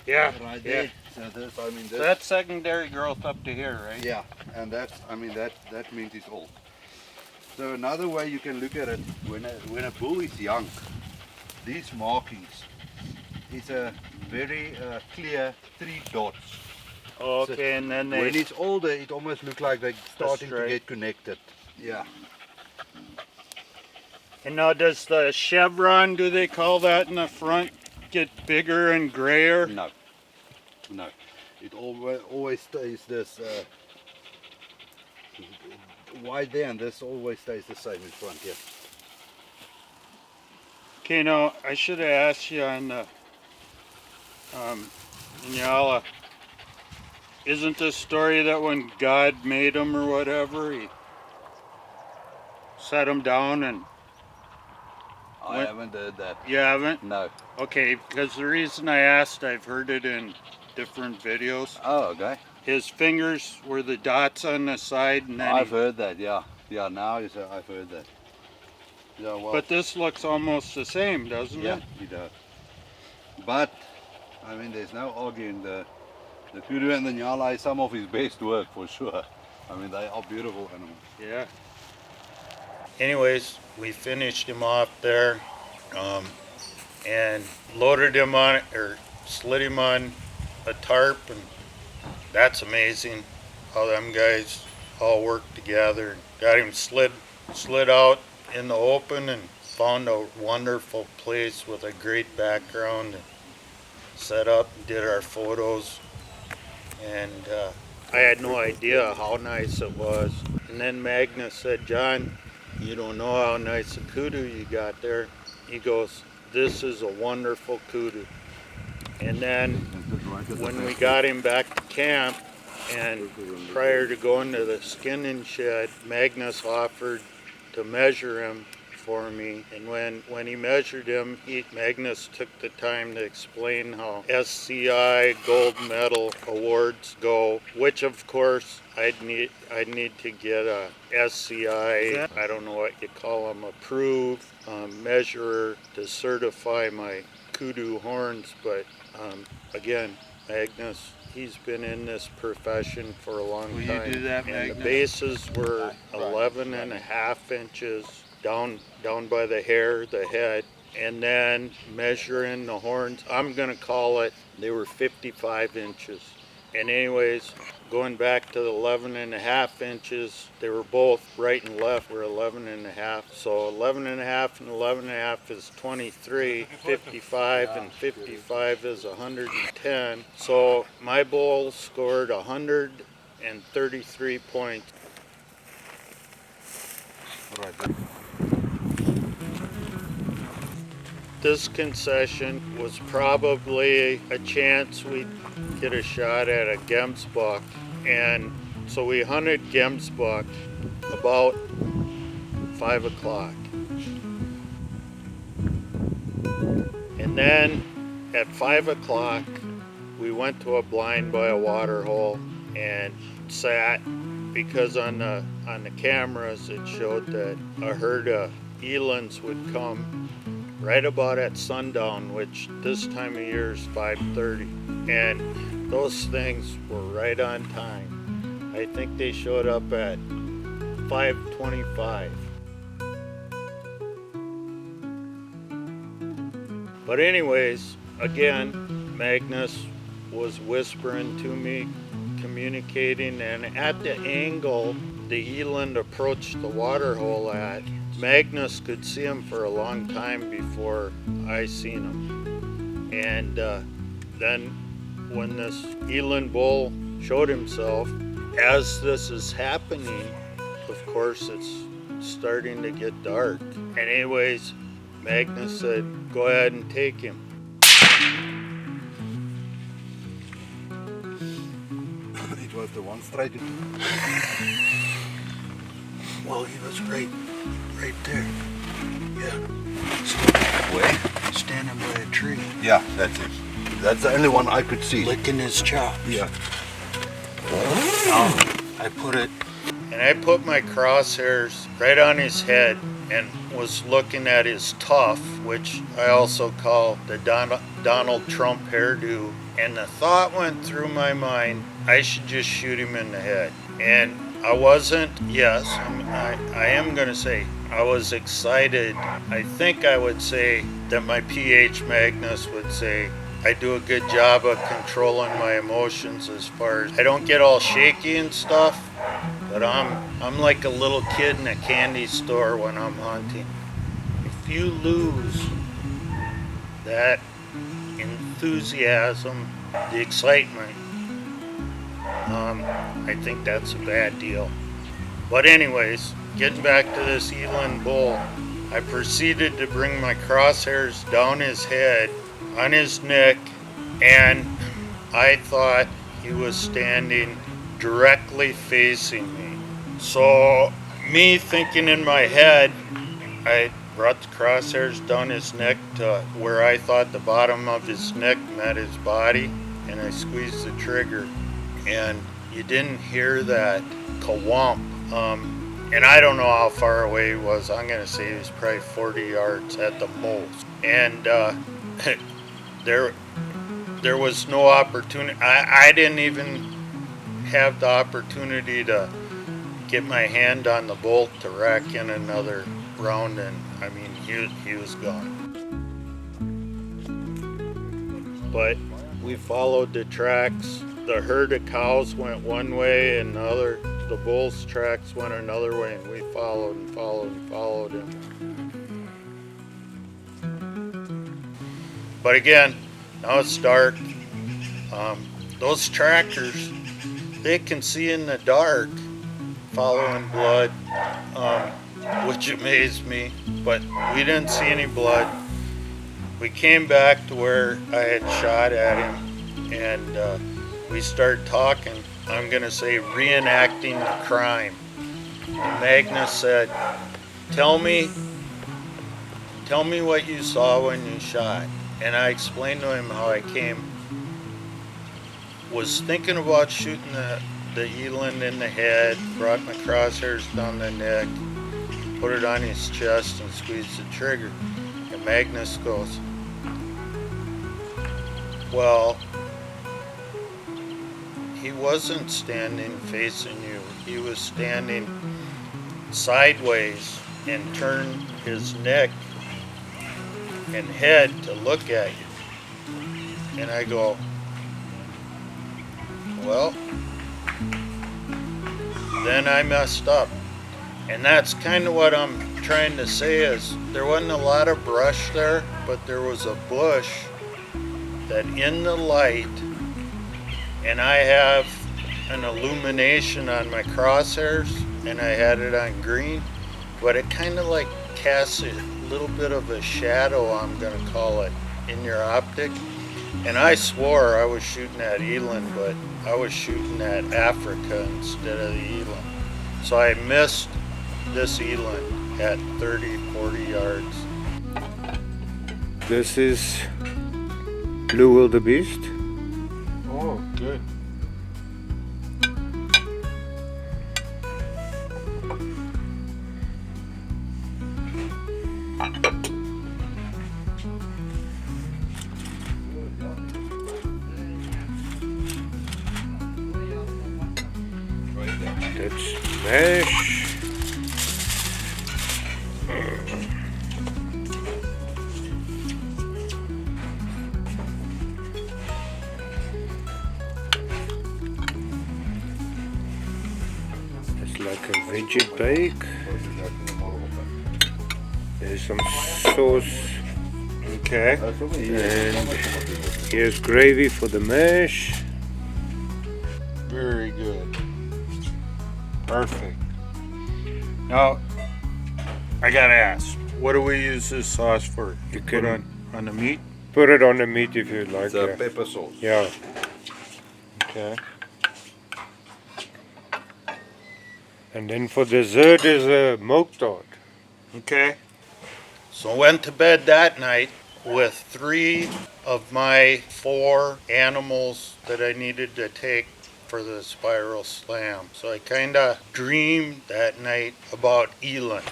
Yeah. right Yeah. there. So this, I mean, So this. that's secondary growth up to here, right? Yeah, and that's, I mean, that means he's old. So another way you can look at it, when a bull is young, these markings is a very clear 3 dots. Okay, and then When they. it's older, it almost looks like they're starting to right. get connected. Yeah. And now does the chevron, do they call that in the front, get bigger and grayer? No. No. It always stays this wide there, and this always stays the same in front here. Okay, now I should have asked you on the Nyala. Isn't this story that when God made him or whatever, he set him down and I What? haven't heard that. you haven't? No. Okay, because the reason I asked, I've heard it in different videos. Oh, okay. His fingers were the dots on the side, and then I've heard that, yeah. Yeah, now I've heard that. Yeah, well, but this looks almost the same, doesn't yeah, it? he does. But, I mean, there's no arguing. The kudu and the nyala is some of his best work, for sure. I mean, they are beautiful animals. Yeah. Anyways, we finished him off there, and loaded him on, or slid him on a tarp, and that's amazing how them guys all worked together and got him slid out in the open and found a wonderful place with a great background and set up and did our photos, and I had no idea how nice it was. And then Magnus said, John, you don't know how nice a kudu you got there. He goes, this is a wonderful kudu. And then when we got him back to camp, and prior to going to the skinning shed, Magnus offered to measure him for me. And when he measured him, Magnus took the time to explain how SCI gold medal awards go, which of course I'd need to get a SCI, I don't know what you call them, approved measurer to certify my kudu horns. But again, Magnus, he's been in this profession for a long Will time. you do that, and Magnus? the bases were 11.5 inches down by the hair, the head, and then measuring the horns, I'm gonna call it, they were 55 inches. And anyways, going back to the 11.5 inches, they were both right and left were 11.5. So 11.5 and 11.5 is 23, 55 and 55 is 110. So my bull scored 133 points. This concession was probably a chance we'd get a shot at a gemsbuck, and so we hunted gemsbuck about 5 o'clock. And then at 5 o'clock we went to a blind by a water hole and sat, because on the cameras it showed that a herd of elands would come right about at sundown, which this time of year is 5:30, and those things were right on time. I think they showed up at 5:25. But anyways, again, Magnus was whispering to me, communicating, and at the angle the eland approached the water hole at, Magnus could see him for a long time before I seen him. And then when this eland bull showed himself, as this is happening, of course it's starting to get dark. And anyways, Magnus said, go ahead and take him. It was the one straight into. Well, he was right there. Yeah. Where? Standing by a tree, Yeah, that's it. That's the only one I could see. licking his chops. Yeah. I put my crosshairs right on his head and was looking at his tuft, which I also call the Donald Trump hairdo. And the thought went through my mind, I should just shoot him in the head. And I wasn't, yes, I am going to say, I was excited. I think I would say that my PH Magnus would say, I do a good job of controlling my emotions, as far as I don't get all shaky and stuff, but I'm like a little kid in a candy store when I'm hunting. If you lose that enthusiasm, the excitement, I think that's a bad deal. But anyways, getting back to this eland bull, I proceeded to bring my crosshairs down his head, on his neck, and I thought he was standing directly facing me. So me thinking in my head, I brought the crosshairs down his neck to where I thought the bottom of his neck met his body, and I squeezed the trigger, and you didn't hear that kawamp. And I don't know how far away he was. I'm gonna say he was probably 40 yards at the most. And there was no opportunity. I didn't even have the opportunity to get my hand on the bolt to rack in another round, and I mean he was gone. But we followed the tracks. The herd of cows went one way, and the bull's tracks went another way, and we followed and followed and followed him. But again, now it's dark. Those trackers, they can see in the dark, following blood, which amazed me, but we didn't see any blood. We came back to where I had shot at him, and we started talking, I'm gonna say reenacting the crime. And Magnus said, tell me tell me what you saw when you shot. And I explained to him how I was thinking about shooting the eland in the head, brought my crosshairs down the neck, put it on his chest and squeezed the trigger. And Magnus goes, well, he wasn't standing facing you. He was standing sideways and turned his neck and head to look at you. And I go, well, then I messed up. And that's kind of what I'm trying to say is there wasn't a lot of brush there, but there was a bush that in the light, and I have an illumination on my crosshairs and I had it on green, but it kind of like casts a little bit of a shadow, I'm gonna call it, in your optic. And I swore I was shooting at eland, but I was shooting at Africa instead of the eland. So I missed this eland at 30, 40 yards. This is blue wildebeest. Oh, good. That's mash. It's like a veggie bake. There's some sauce. Okay. And here's gravy for the mash. Very good. Perfect. Now, I gotta ask, what do we use this sauce for? You Put can on the meat? put it on the meat if you'd like. It's a Yeah. pepper sauce. Yeah. Okay. And then for dessert is a milk tart. Okay. So I went to bed that night with 3 of my 4 animals that I needed to take for the spiral slam. So I kind of dreamed that night about eland.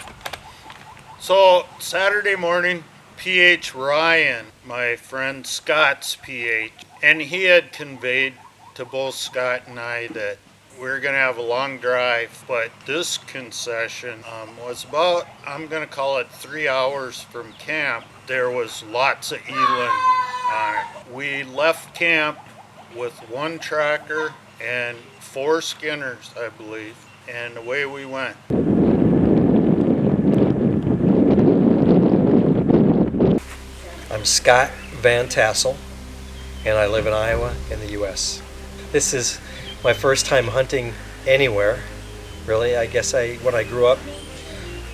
So Saturday morning, PH Ryan, my friend Scott's PH, and he had conveyed to both Scott and I that we're going to have a long drive, but this concession was about, I'm going to call it 3 hours from camp. There was lots of eland on it. We left camp with 1 tracker and 4 skinners, I believe, and away we went. I'm Scott Van Tassel, and I live in Iowa in the U.S. This is my first time hunting anywhere, really. I guess when I grew up,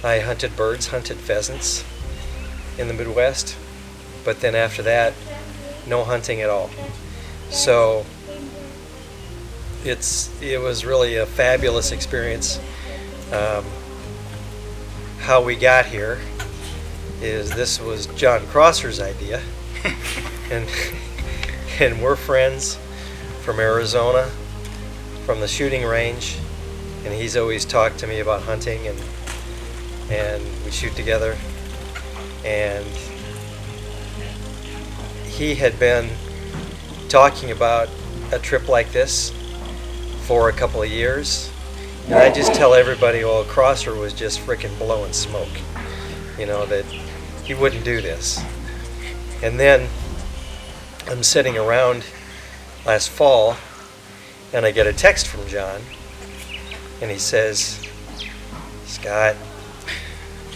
I hunted birds, hunted pheasants in the Midwest, but then after that, no hunting at all. So it was really a fabulous experience. How we got here is this was John Crosser's idea, and we're friends from Arizona, from the shooting range, and he's always talked to me about hunting, and we shoot together. And he had been talking about a trip like this for a couple of years, and I just tell everybody, well, Crosser was just frickin' blowing smoke, that he wouldn't do this. And then I'm sitting around last fall, and I get a text from John, and he says, Scott,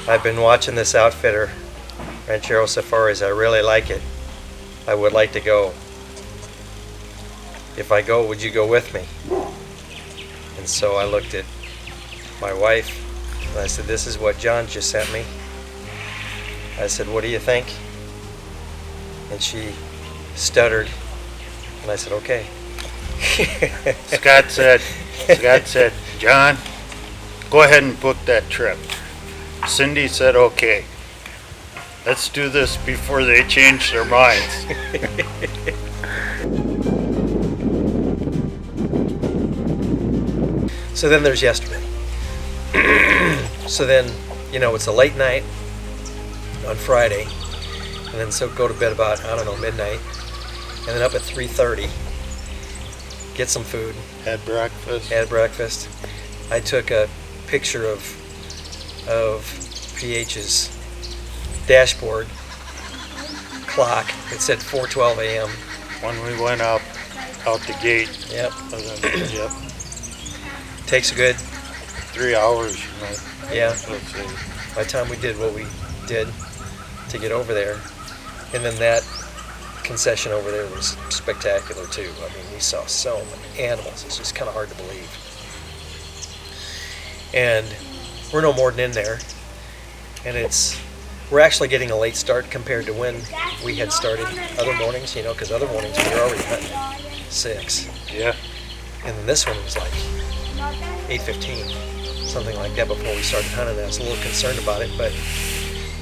I've been watching this outfitter, Ranchero Safaris. I really like it. I would like to go. If I go, would you go with me? And so I looked at my wife, and I said, this is what John just sent me. I said, what do you think? And she stuttered, and I said, okay. Scott said, John, go ahead and book that trip. Cindy said, okay. let's do this before they change their minds. So then there's yesterday. So then, you know, it's a late night on Friday, and then so go to bed about, I don't know, midnight, and then up at 3:30, get some food. Had breakfast. Had breakfast. I took a picture of PH's dashboard clock. It said 4:12 a.m. When we went out the gate. Yep. Yep. Takes a good 3 hours, you know. Yeah. Let's say. By the time we did what we did to get over there, and then that concession over there was spectacular too. I mean, we saw so many animals. It's just kind of hard to believe. And we're no more than in there, and we're actually getting a late start compared to when we had started other mornings, you know, because other mornings we were already hunting at 6. Yeah. And then this one was like 8:15, something like that before we started hunting. I was a little concerned about it, but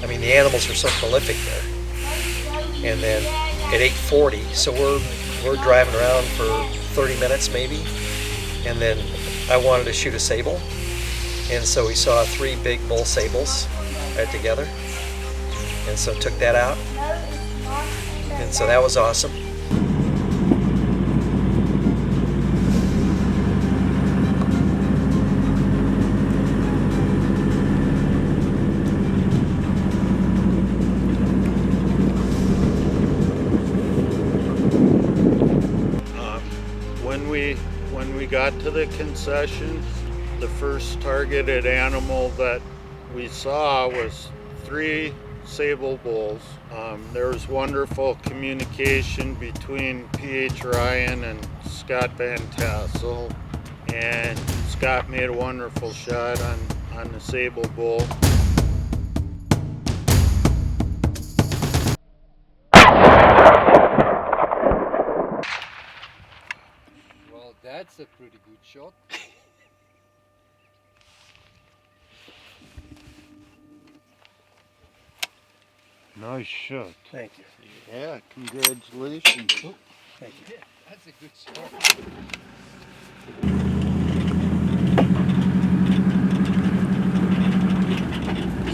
I mean, the animals are so prolific there. And then at 8:40, so we're driving around for 30 minutes maybe, and then I wanted to shoot a sable, and so we saw 3 big bull sables right together, and so took that out, and so that was awesome. When we got to the concession, the first targeted animal that we saw was 3 sable bulls. There was wonderful communication between P.H. Ryan and Scott Van Tasell, and Scott made a wonderful shot on the sable bull. Well, that's a pretty good shot. Nice shot. Thank you. Yeah, congratulations. Oh, thank you. Yeah, that's a good shot.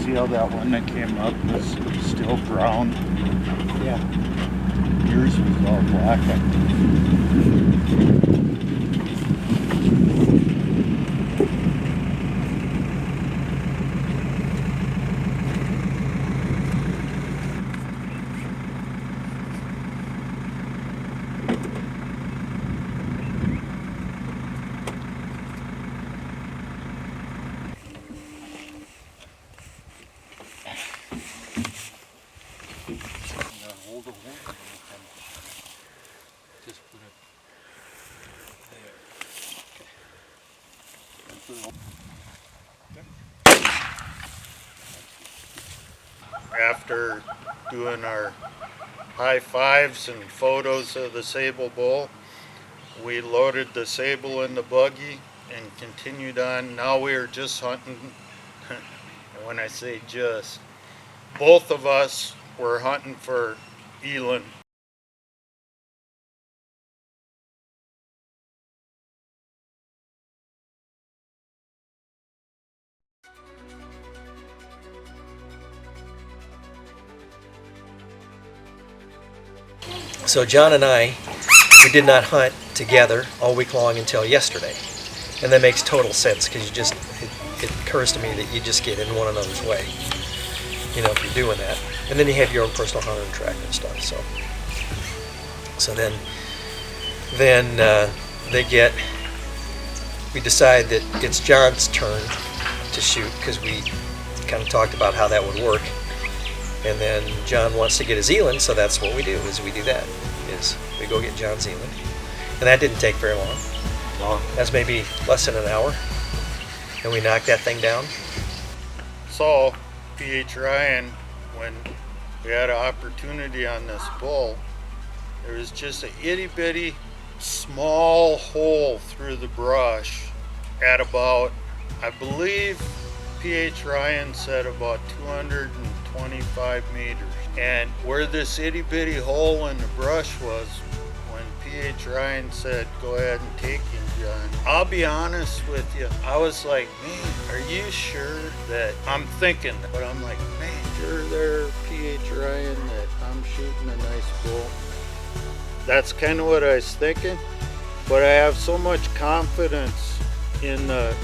See how that one that came up was still brown? Yeah. Yours was all black. Hold the horn and just put it there. After doing our high fives and photos of the sable bull, we loaded the sable in the buggy and continued on. Now we are just hunting. And when I say just, both of us were hunting for eland. So John and I, we did not hunt together all week long until yesterday. And that makes total sense because it occurs to me that you just get in one another's way, you know, if you're doing that. And then you have your own personal hunter and tracker and stuff. So then we decide that it's John's turn to shoot because we kind of talked about how that would work. And then John wants to get his eland, so that's what we do, is we do that, is we go get John's eland. And that didn't take very long. No. That's maybe less than an hour. And we knocked that thing down. So, P.H. Ryan, when we had an opportunity on this bull, there was just an itty bitty small hole through the brush at about, I believe P.H. Ryan said about 220 25 meters. And where this itty bitty hole in the brush was, when P.H. Ryan said, go ahead and take him, John, I'll be honest with you, I was like, man, are you sure that I'm thinking, but I'm like, man, you're there, P.H. Ryan, that I'm shooting a nice bull. That's kind of what I was thinking, but I have so much confidence in the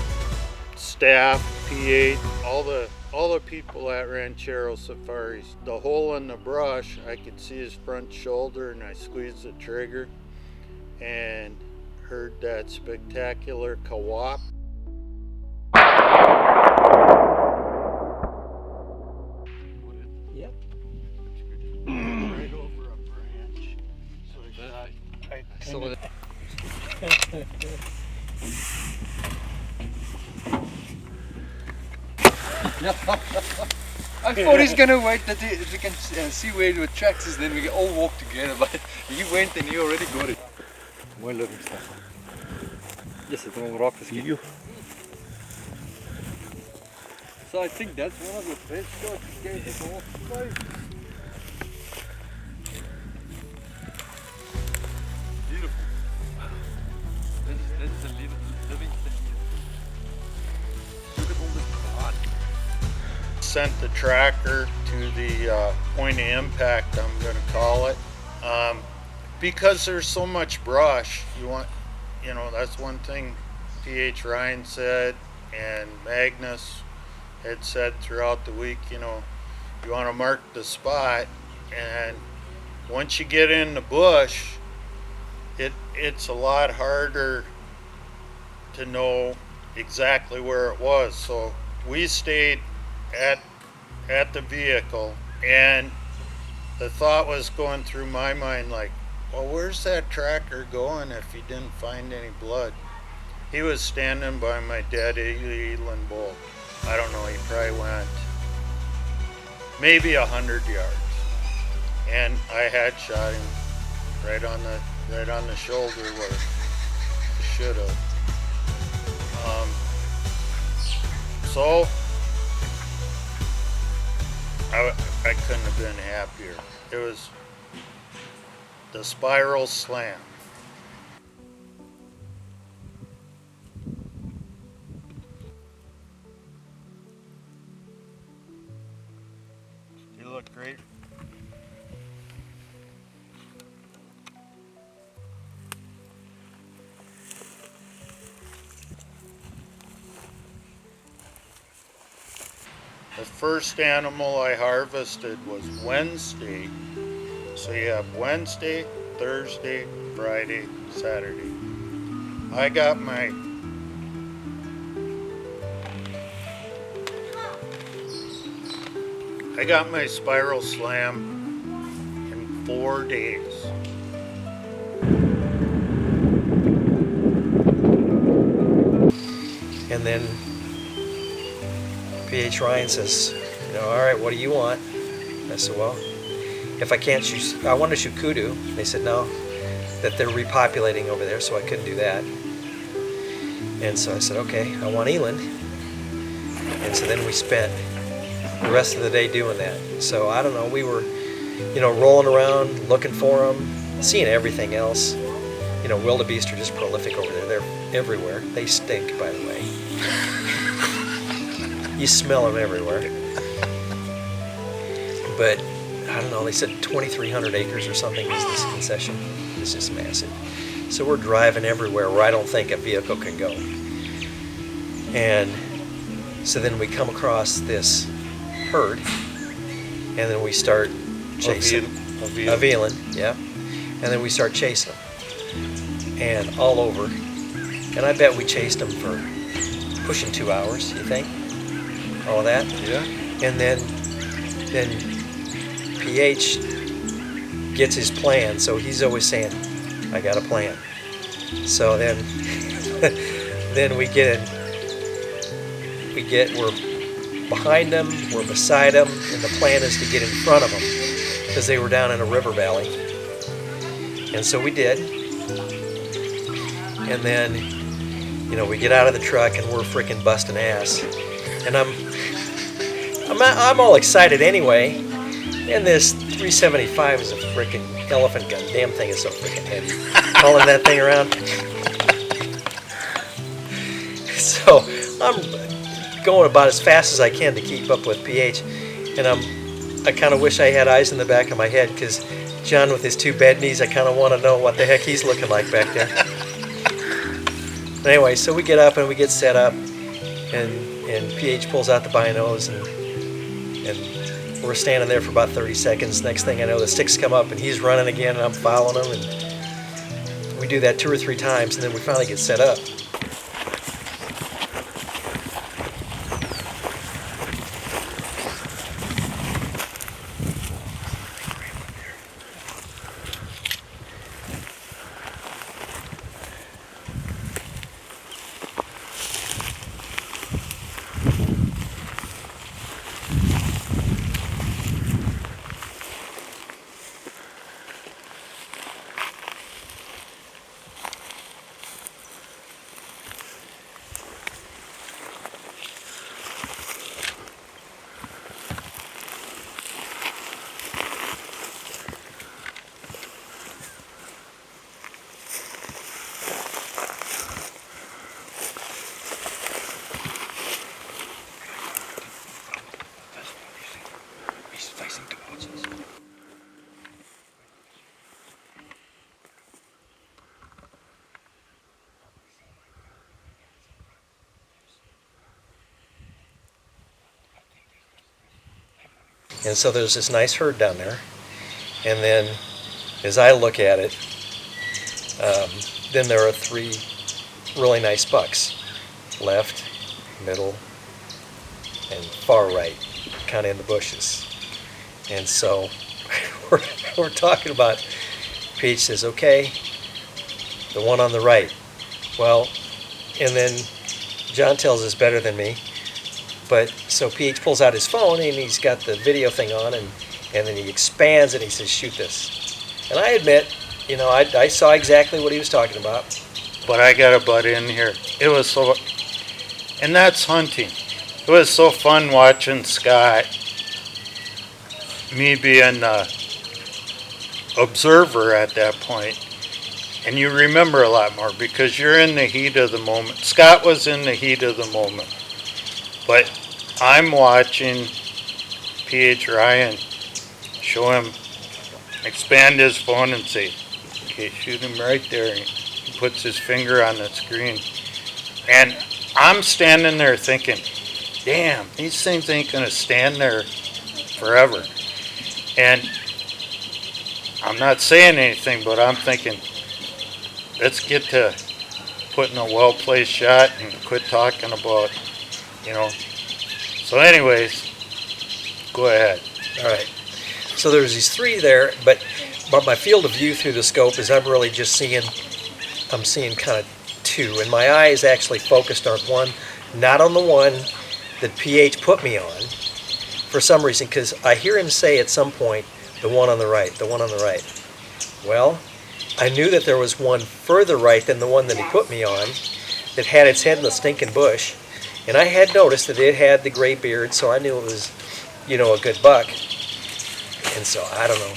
staff, P.H., all the people at Ranchero Safaris. The hole in the brush, I could see his front shoulder, and I squeezed the trigger and heard that spectacular kawap. Yep. Right over a branch. So I thought he's gonna wait that we can see where the tracks is, then we can all walk together. But he went and he already got it. Mooi looking stuff. Yes, it's all rock you. So I think that's one of the best shots to get it all play. Beautiful. This is a living thing. Look at all this blood. Sent the tracker to the point of impact, I'm going to call it, because there's so much brush. That's one thing P.H. Ryan said, and Magnus had said throughout the week. You want to mark the spot, and once you get in the bush, it's a lot harder to know exactly where it was. So we stayed at the vehicle, and the thought was going through my mind like, well, where's that tracker going if he didn't find any blood? He was standing by my dead eland bull. I don't know, he probably went maybe 100 yards, and I had shot him right on the shoulder where I should have. So I couldn't have been happier. It was the spiral slam. You look great. The first animal I harvested was Wednesday. So you have Wednesday, Thursday, Friday, Saturday. I got my spiral slam in 4 days. And then P.H. Ryan says, all right, what do you want? I said, well, if I can't shoot, I want to shoot kudu. They said, no, that they're repopulating over there, so I couldn't do that. And so I said, okay, I want eland. And so then we spent the rest of the day doing that. So I don't know, we were, rolling around, looking for them, seeing everything else. Wildebeest are just prolific over there. They're everywhere. They stink, by the way. You smell them everywhere. But I don't know, they said 2,300 acres or something is this concession. It's just massive. So we're driving everywhere where I don't think a vehicle can go. And so then we come across this herd, and then we start chasing of eland, yeah. And then we start chasing them, and all over. And I bet we chased them for pushing 2 hours. You think? All of that? Yeah. And then PH gets his plan, so he's always saying, I got a plan. So then we're behind them, we're beside them, and the plan is to get in front of them because they were down in a river valley. And so we did. And then, we get out of the truck and we're freaking busting ass. And I'm all excited anyway, and this 375 is a freaking elephant gun. Damn thing is so freaking heavy. Hauling that thing around. So I'm going about as fast as I can to keep up with PH, and I kind of wish I had eyes in the back of my head, because John with his two bad knees, I kind of want to know what the heck he's looking like back there. But anyway, so we get up and we get set up, and PH pulls out the binos, and we're standing there for about 30 seconds. Next thing I know, the sticks come up and he's running again, and I'm following him, and we do that 2 or 3 times, and then we finally get set up. And so there's this nice herd down there, and then as I look at it, then there are 3 really nice bucks, left, middle, and far right, kind of in the bushes. And so we're talking about, Paige says, okay, the one on the right. Well, and then John tells us better than me. But so PH pulls out his phone and he's got the video thing on, and then he expands and he says, shoot this. And I admit, you know, I saw exactly what he was talking about. But I gotta butt in here. It was so, and that's hunting. It was so fun watching Scott, me being an observer at that point. And you remember a lot more because you're in the heat of the moment. Scott was in the heat of the moment. But I'm watching P.H. Ryan show him expand his phone and say, okay, shoot him right there. He puts his finger on the screen. And I'm standing there thinking, damn, these things ain't going to stand there forever. And I'm not saying anything, but I'm thinking, let's get to putting a well-placed shot and quit talking about, you know. So anyways, go ahead. All right. So there's these 3 there, but my field of view through the scope is I'm really just seeing, I'm seeing kind of 2. And my eye is actually focused on one, not on the one that PH put me on for some reason, because I hear him say at some point, the one on the right, the one on the right. Well, I knew that there was one further right than the one that he put me on that had its head in the stinking bush. And I had noticed that it had the gray beard, so I knew it was, you know, a good buck. And so, I don't know.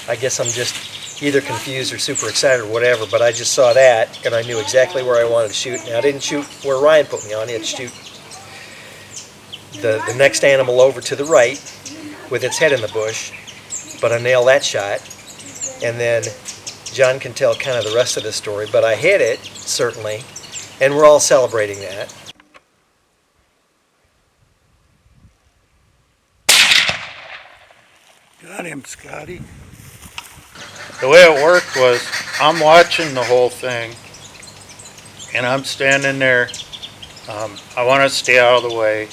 I guess I'm just either confused or super excited or whatever, but I just saw that, and I knew exactly where I wanted to shoot. Now, I didn't shoot where Ryan put me on. He had to shoot the next animal over to the right with its head in the bush, but I nailed that shot. And then John can tell kind of the rest of the story, but I hit it, certainly, and we're all celebrating that. Got him, Scotty. The way it worked was I'm watching the whole thing and I'm standing there. I want to stay out of the way.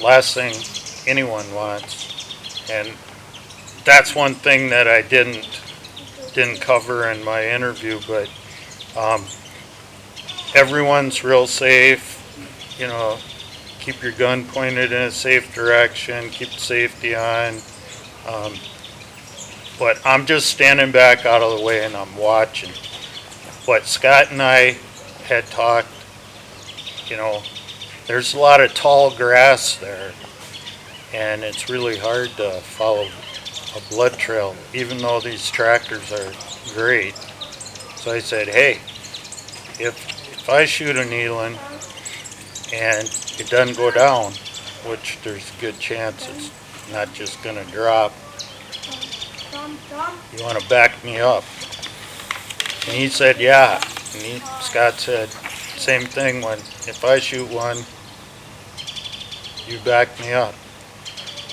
Last thing anyone wants. And that's one thing that I didn't cover in my interview, but everyone's real safe, you know. Keep your gun pointed in a safe direction, keep the safety on. But I'm just standing back out of the way and I'm watching. But Scott and I had talked, you know, there's a lot of tall grass there. and it's really hard to follow a blood trail, even though these trackers are great. So I said, hey, if I shoot an eland and it doesn't go down, which there's a good chance it's not just going to drop, you want to back me up? And he said, yeah. And Scott said, same thing, when if I shoot one, you back me up.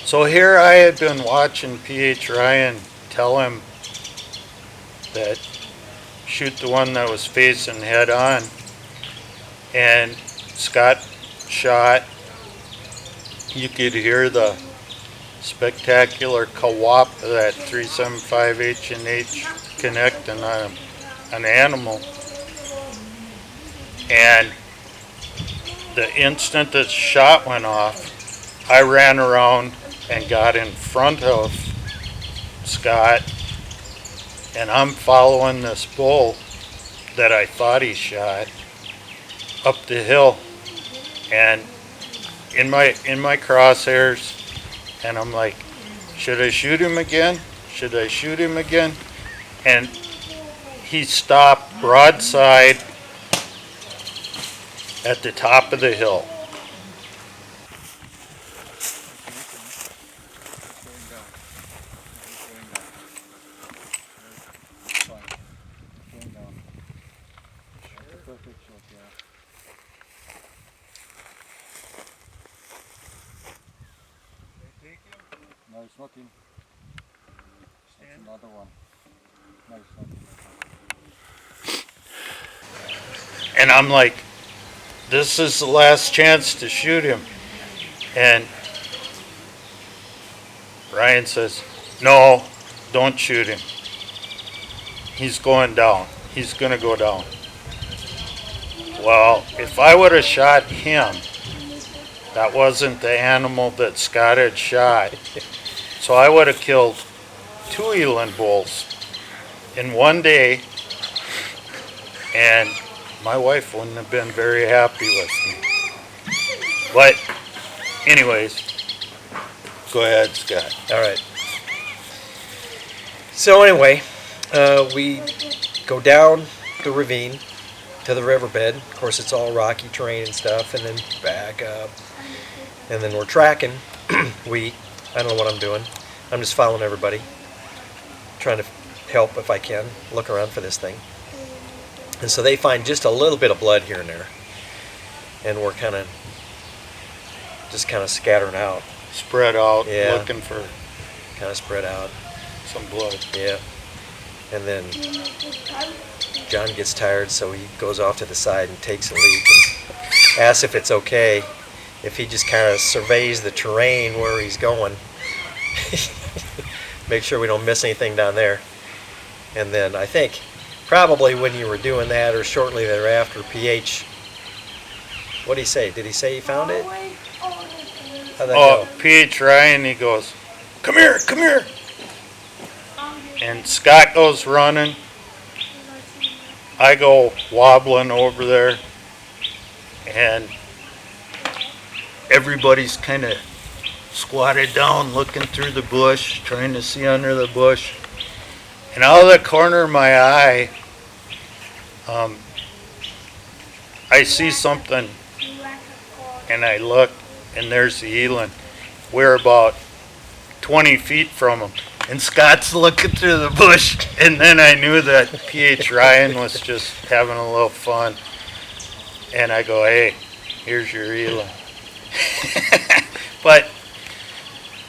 So here I had been watching P.H. Ryan tell him that shoot the one that was facing head on, and Scott shot. You could hear the spectacular co-op of that 375 H&H connecting on an animal. And the instant that shot went off, I ran around and got in front of Scott, and I'm following this bull that I thought he shot up the hill, and in my crosshairs, and I'm like, should I shoot him again? Should I shoot him again? And he stopped broadside at the top of the hill. No, it's not him. It's another one. No, it's not him. And I'm like, this is the last chance to shoot him. And Ryan says, no, don't shoot him. He's going down. He's going to go down. Well, if I would have shot him, that wasn't the animal that Scott had shot. So I would have killed 2 eland bulls in one day, and my wife wouldn't have been very happy with me. But anyways, go ahead, Scott. All right. So anyway, we go down the ravine to the riverbed. Of course, it's all rocky terrain and stuff, and then back up. And then we're tracking. I don't know what I'm doing. I'm just following everybody, trying to help if I can, look around for this thing. And so they find just a little bit of blood here and there. And we're kind of scattering out. Spread out, Yeah. looking for Kind of spread out. some blood. Yeah. And then John gets tired, so he goes off to the side and takes a leak and asks if it's okay if he just kind of surveys the terrain where he's going. Make sure we don't miss anything down there. And then I think probably when you were doing that or shortly thereafter, PH, what did he say? Did he say he found it? How'd that go? P.H. Ryan, he goes, come here, come here. And Scott goes running. I go wobbling over there, and everybody's kind of squatted down looking through the bush, trying to see under the bush. And out of the corner of my eye, I see something, and I look, and there's the eland. We're about 20 feet from him. And Scott's looking through the bush, and then I knew that P.H. Ryan was just having a little fun. And I go, hey, here's your eland. But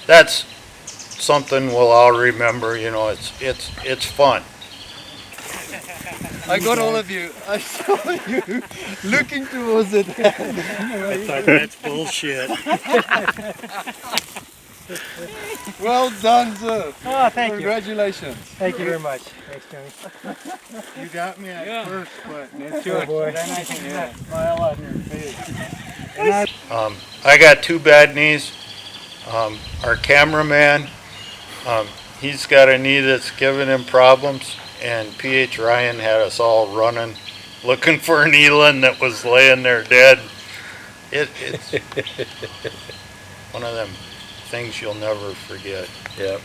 that's something we'll all remember, you know, it's fun. I got all of you. I saw you looking towards it. I thought that's bullshit. Well done, sir. Oh, thank you. Congratulations. Thank you very much. Thanks, Johnny. You got me at first, but That's good, boy. Then I can get that smile on your face. I got 2 bad knees. Our cameraman, he's got a knee that's giving him problems, and P.H. Ryan had us all running, looking for an eland that was laying there dead. It's one of them things you'll never forget. Yep.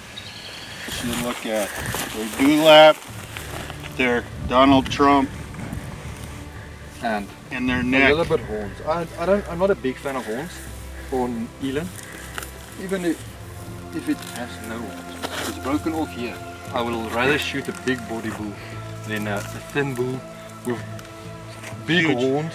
You look at their dewlap, their Donald Trump, And their a neck. little bit horns. I'm not a big fan of horns on eland. Even if it has no horns, it's broken off here. I will rather shoot a big body bull than a thin bull with big Huge. horns.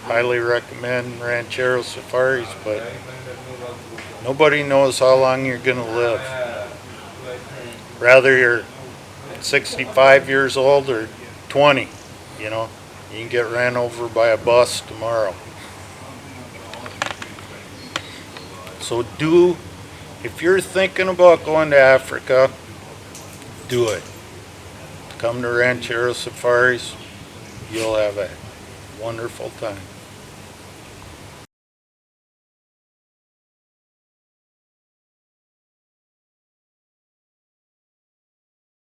Highly recommend Ranchero Safaris, but nobody knows how long you're going to live. Rather you're 65 years old or 20, you know. You can get ran over by a bus tomorrow. So if you're thinking about going to Africa, do it. Come to Ranchero Safaris, you'll have a wonderful time.